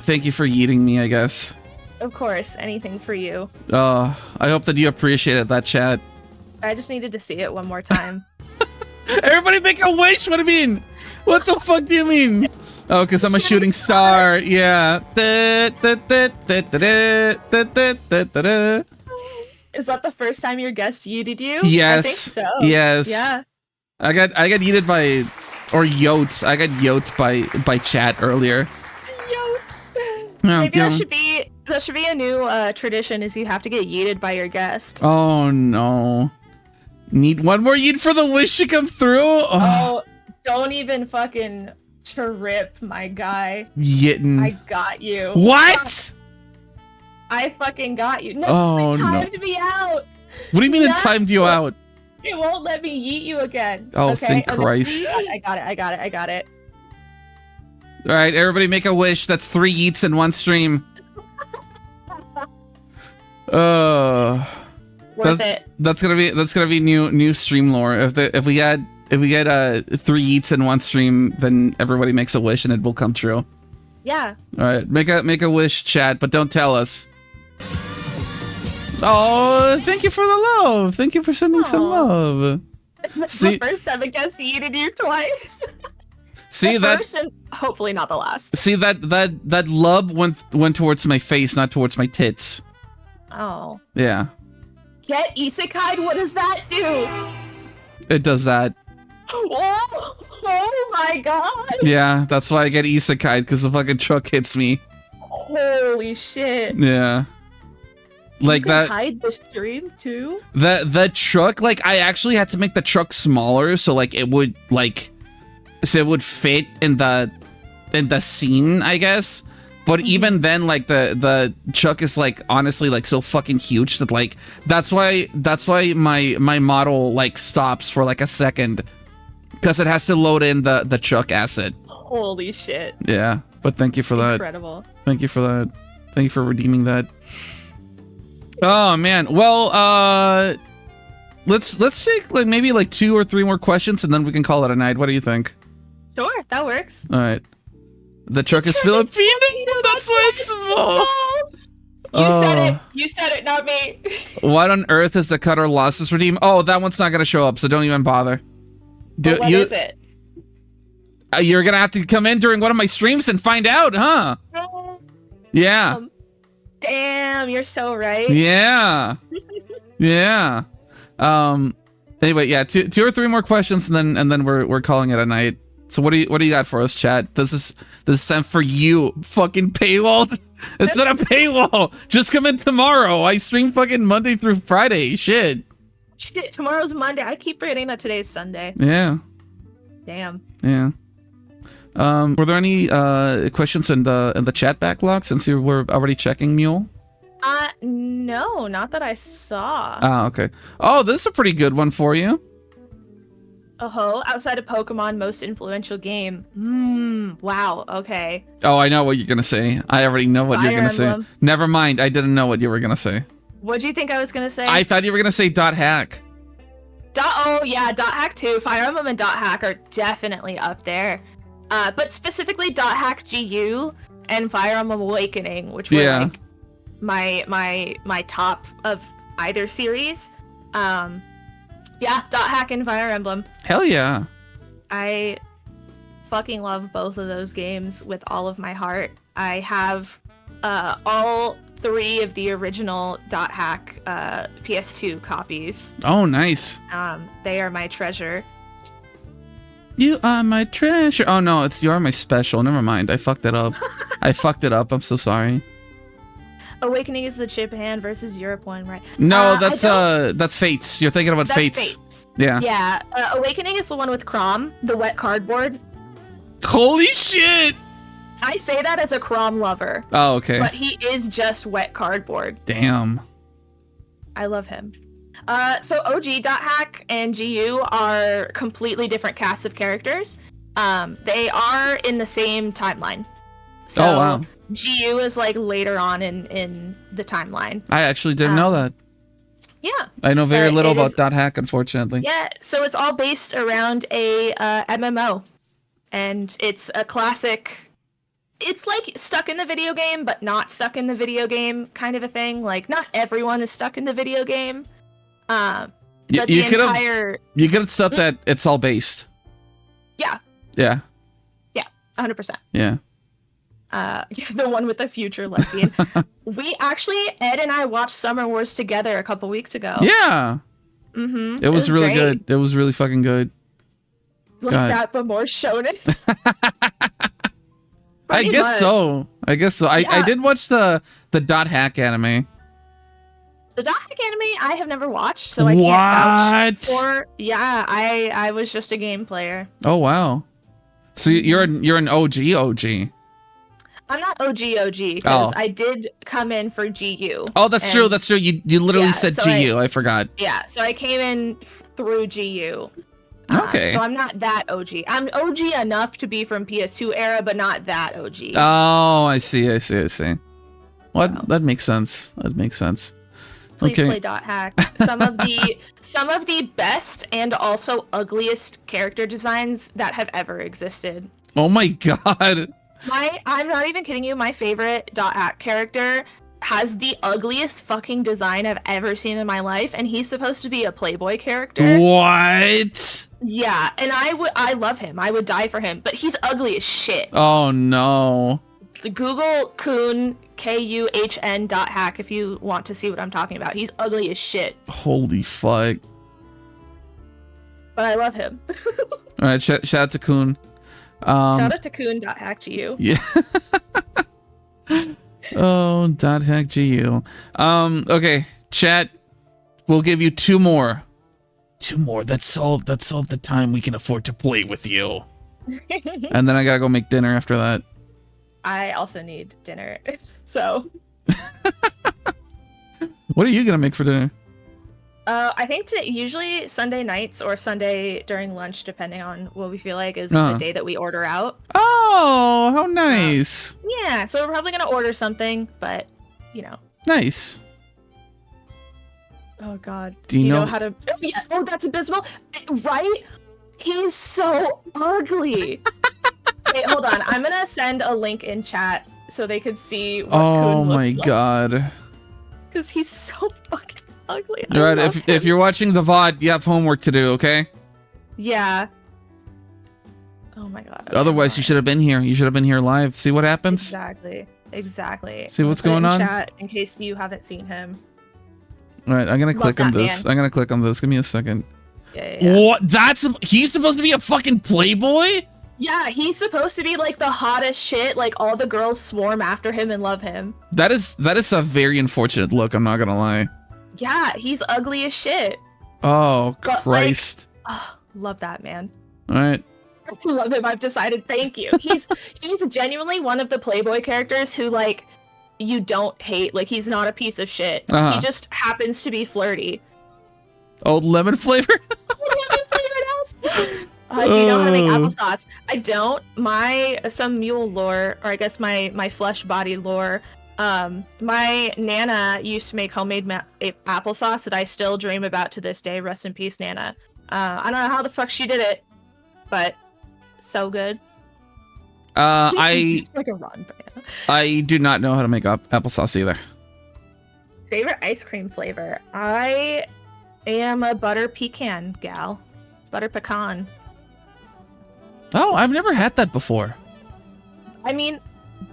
yeeting me, I guess. Of course, anything for you. I hope that you appreciated that, chat. I just needed to see it one more time. Everybody make a wish. What do you mean? What the fuck do you mean? Oh, because I'm a shooting star. Yeah. Is that the first time your guest yeeted you? Yes. I think so. Yes. Yeah. I got yeeted by, or yoked. I got yoked by chat earlier. Yoked. Oh, Maybe that should be a new tradition. Is you have to get yeeted by your guest. Oh no. Need one more yeet for the wish to come through. Oh, don't even fucking trip, my guy. Yitten. I got you. What? I fucking got you. No, Oh, it no. timed me out. What do you mean No. it timed you out? It won't let me yeet you again. Oh, okay? thank On the Christ. three- I got it. All right, everybody make a wish. That's 3 yeets in one stream. Worth it. That's gonna be new stream lore. If we get 3 yeets in one stream, then everybody makes a wish and it will come true. Yeah. All right, make a wish, chat, but don't tell us. Oh, thank you for the love. Thank you for sending some love. That's the first time a guest yeeted you twice. See The that? first and hopefully not the last. See that love went towards my face, not towards my tits. Oh. Yeah, Get isekai? What does that do? it does that. Oh my god. Yeah, that's why I get isekai, because the fucking truck hits me. Holy shit. Yeah. Like You can that. hide the stream too? The truck, like I actually had to make the truck smaller so like it would fit in the scene, I guess. But even then, like the truck is like honestly like so fucking huge that like that's why my model like stops for like a second, because it has to load in the truck asset. Holy shit. Yeah, but thank you for that. Incredible. Thank you for that. Thank you for redeeming that. Oh man. Well, let's take like maybe like 2 or 3 more questions and then we can call it a night. What do you think? Sure, that works. All right. The truck is Filipino. That's why it's small. You said it, not me. What on earth is the Cutter Losses redeem? Oh, that one's not gonna show up, so don't even bother. What is it? You're gonna have to come in during one of my streams and find out, huh? Yeah. Damn, you're so right. Yeah. Yeah. Anyway, yeah, two or three more questions, and then we're calling it a night. So what do you got for us, chat? This is sent for you. Fucking paywall. It's not a paywall. Just come in tomorrow. I stream fucking Monday through Friday. Shit, tomorrow's Monday. I keep forgetting that today's Sunday. Yeah. Damn. Yeah. Were there any questions in the chat backlog since you were already checking Muel? No, not that I saw. Ah, okay. Oh, this is a pretty good one for you. Oh, outside of Pokemon, most influential game. Wow, okay. Oh, I know what you're gonna say. I already know what you're gonna say. Never mind, I didn't know what you were gonna say. What'd you think I was gonna say? I thought you were gonna say Dot Hack. Oh yeah, Dot Hack 2. Fire Emblem and Dot Hack are definitely up there. But specifically Dot Hack GU and Fire Emblem Awakening, which were like my top of either series. Yeah, Dot Hack and Fire Emblem. Hell yeah. I fucking love both of those games with all of my heart. I have all 3 of the original Dot Hack PS2 copies. Oh, nice. They are my treasure. You are my treasure. Oh no, it's You Are My Special. Never mind. I fucked it up. I'm so sorry. Awakening is the Japan versus Europe one, right? No, that's Fates. You're thinking about Fates. Yeah. Yeah. Awakening is the one with Chrom, the wet cardboard. Holy shit! I say that as a Chrom lover. Oh, okay. But he is just wet cardboard. Damn. I love him. So OG Dot Hack and GU are completely different casts of characters. They are in the same timeline. So oh wow. GU is like later on in the timeline. I actually didn't know that. Yeah. I know very little about Dot Hack, unfortunately. Yeah, so it's all based around a MMO. And it's a classic. It's like stuck in the video game, but not stuck in the video game kind of a thing. Like, not everyone is stuck in the video game. But you could have said that it's all based. Yeah. Yeah. Yeah, 100%. Yeah. The one with the future lesbian. We actually, Ed and I watched Summer Wars together a couple weeks ago. Yeah. Mm-hmm. It was really good. It was really fucking good. Like that, but more shonen. I guess so. Yeah. I did watch the Dot Hack anime. The Dot Hack anime I have never watched, so I can't vouch for. Yeah, I was just a game player. Oh wow. So you're an OG. I'm not OG because I did come in for GU. Oh, that's true. That's true. You literally said so GU. I forgot. Yeah, so I came in through GU. Okay. So I'm not that OG. I'm OG enough to be from PS2 era, but not that OG. Oh, I see. Well, that makes sense. Please play Dot Hack. Some of the best and also ugliest character designs that have ever existed. Oh my god. I'm not even kidding you. My favorite Dot Hack character has the ugliest fucking design I've ever seen in my life, and he's supposed to be a Playboy character. What? Yeah, and I love him. I would die for him, but he's ugly as shit. Oh no. Google Kuhn, Kuhn Dot Hack if you want to see what I'm talking about. He's ugly as shit. Holy fuck. But I love him. All right, shout out to Kuhn. Shout out to Kuhn Dot Hack GU. Yeah. Oh, Dot Hack GU. Okay, chat. We'll give you 2 more. 2 more. That's all the time we can afford to play with you. And then I gotta go make dinner after that. I also need dinner, so. What are you gonna make for dinner? I think usually Sunday nights or Sunday during lunch, depending on what we feel like, is the day that we order out. Oh, how nice. Yeah, so we're probably gonna order something, but, you know. Nice. Oh, God. Do you know how to... Oh, that's abysmal. Right? He's so ugly. Wait, hold on. I'm gonna send a link in chat so they could see what Kuhn looks like. God. Because he's so fucking ugly. All right, if you're watching the VOD, you have homework to do, okay? Yeah. Oh my god. Okay, otherwise, you should have been here. You should have been here live. See what happens? Exactly. See what's going on? Chat in case you haven't seen him. All right, I'm gonna click on this. I'm gonna click on this. Give me a second. Yeah. What? He's supposed to be a fucking playboy? Yeah, he's supposed to be like the hottest shit. Like all the girls swarm after him and love him. That is a very unfortunate look. I'm not gonna lie. Yeah, he's ugly as shit. Oh Christ! Like, love that man. All right. I love him. I've decided. Thank you. He's genuinely one of the Playboy characters who like you don't hate. Like he's not a piece of shit. He just happens to be flirty. Oh, lemon flavored. Do you know how to make applesauce? I don't. Some mule lore, or I guess my flesh body lore. My Nana used to make homemade applesauce that I still dream about to this day. Rest in peace, Nana. I don't know how the fuck she did it, but so good. It's like a rotten banana. I do not know how to make applesauce either. Favorite ice cream flavor? I am a butter pecan gal. Butter pecan. Oh, I've never had that before. I mean,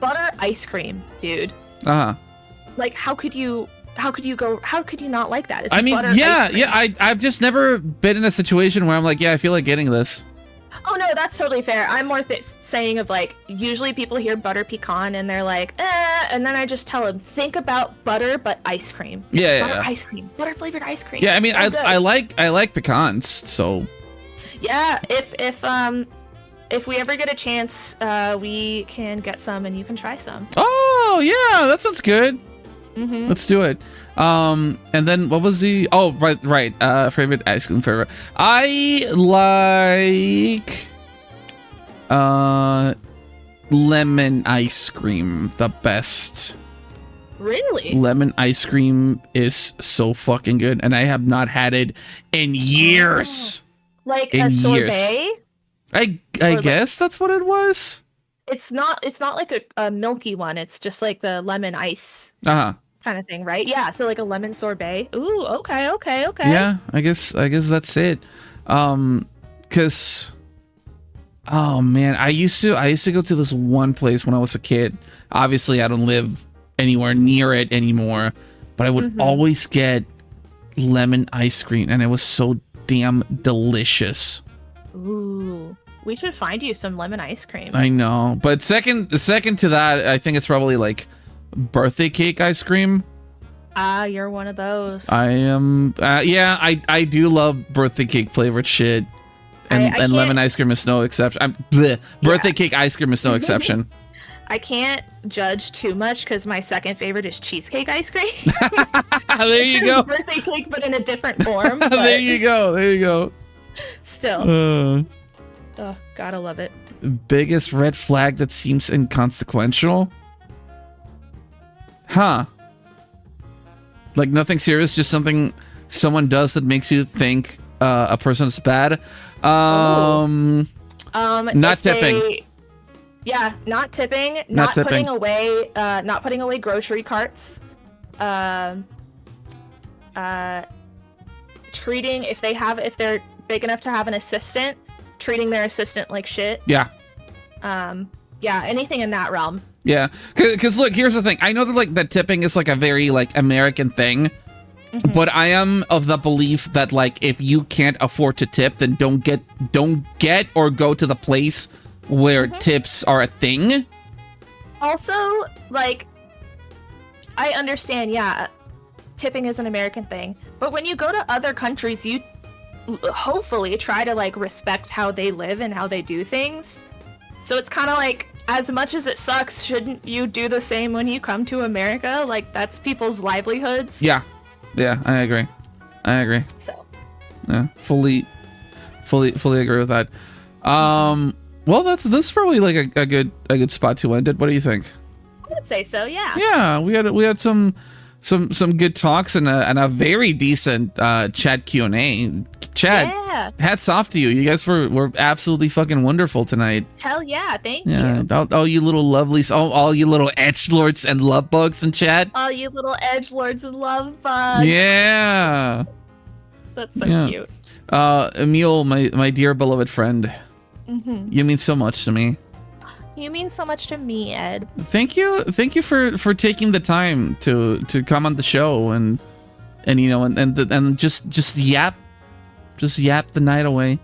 butter ice cream, dude. Like, how could you not like that? It's I mean, butter yeah, ice cream. I've just never been in a situation where I'm like, yeah, I feel like getting this. Oh no, that's totally fair. I'm more saying of like, usually people hear butter pecan and they're like, and then I just tell them, think about butter but ice cream. Yeah, ice cream, butter flavored ice cream. Yeah, I mean, so I like pecans, so. Yeah, if we ever get a chance, we can get some and you can try some. Oh yeah, that sounds good. Mm-hmm. Let's do it. And then what was the? Oh, right. Favorite ice cream flavor. I like lemon ice cream the best. Really? Lemon ice cream is so fucking good, and I have not had it in years. Like a sorbet? I guess that's what it was. It's not like a milky one. It's just like the lemon ice. Kind of thing, right? Yeah, so like a lemon sorbet. Ooh, okay. Yeah, I guess that's it. Cause oh man, I used to go to this one place when I was a kid. Obviously, I don't live anywhere near it anymore, but I would always get lemon ice cream, and it was so damn delicious. Ooh, we should find you some lemon ice cream. I know, but second to that, I think it's probably like birthday cake ice cream. You're one of those. I am. Yeah, I do love birthday cake flavored shit, and lemon ice cream is no exception. Birthday cake ice cream is no exception. I can't judge too much because my second favorite is cheesecake ice cream. There you go. Birthday cake, but in a different form. But There you go. Still. Gotta love it. Biggest red flag that seems inconsequential? Huh. Like nothing serious, just something someone does that makes you think a person is bad. Not tipping. Not tipping. Not putting away grocery carts. Treating if they're big enough to have an assistant, treating their assistant like shit. Yeah. Anything in that realm. Yeah, because look, here's the thing. I know that tipping is like a very like American thing, but I am of the belief that like if you can't afford to tip, then don't get or go to the place where tips are a thing. Also, like, I understand, tipping is an American thing, but when you go to other countries, you hopefully try to like respect how they live and how they do things. So it's kind of like, as much as it sucks, shouldn't you do the same when you come to America? Like, that's people's livelihoods. Yeah, I agree. So, yeah, fully agree with that. Well, that's probably like a good spot to end it. What do you think? I would say so. Yeah. Yeah, we had some good talks and a very decent chat Q&A. Chad, hats off to you. You guys were absolutely fucking wonderful tonight. Hell yeah, thank you. All you little lovelies, all you little edgelords and love bugs in chat. All you little edgelords and love bugs. Yeah. That's so cute. Muel, my dear beloved friend. You mean so much to me. You mean so much to me, Ed. Thank you for taking the time to come on the show and you know and just just yap the night away.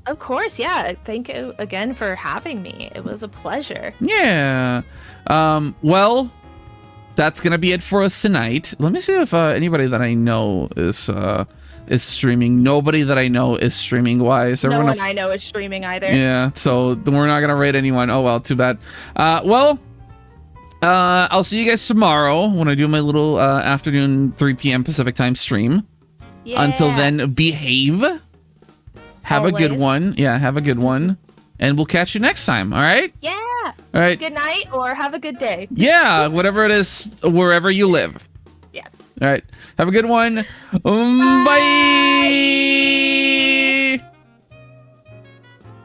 Of course, yeah. Thank you again for having me. It was a pleasure. Yeah. Well, that's gonna be it for us tonight. Let me see if anybody that I know is streaming. Nobody that I know is streaming. Why? Is no everyone one I know is streaming either. Yeah. So we're not gonna rate anyone. Oh well, too bad. Well, I'll see you guys tomorrow when I do my little afternoon 3 p.m. Pacific time stream. Yeah. Until then, behave. Have a good one. Yeah, have a good one. And we'll catch you next time, all right? Yeah. All right. Good night or have a good day. Yeah, whatever it is, wherever you live. Yes. All right. Have a good one. Bye.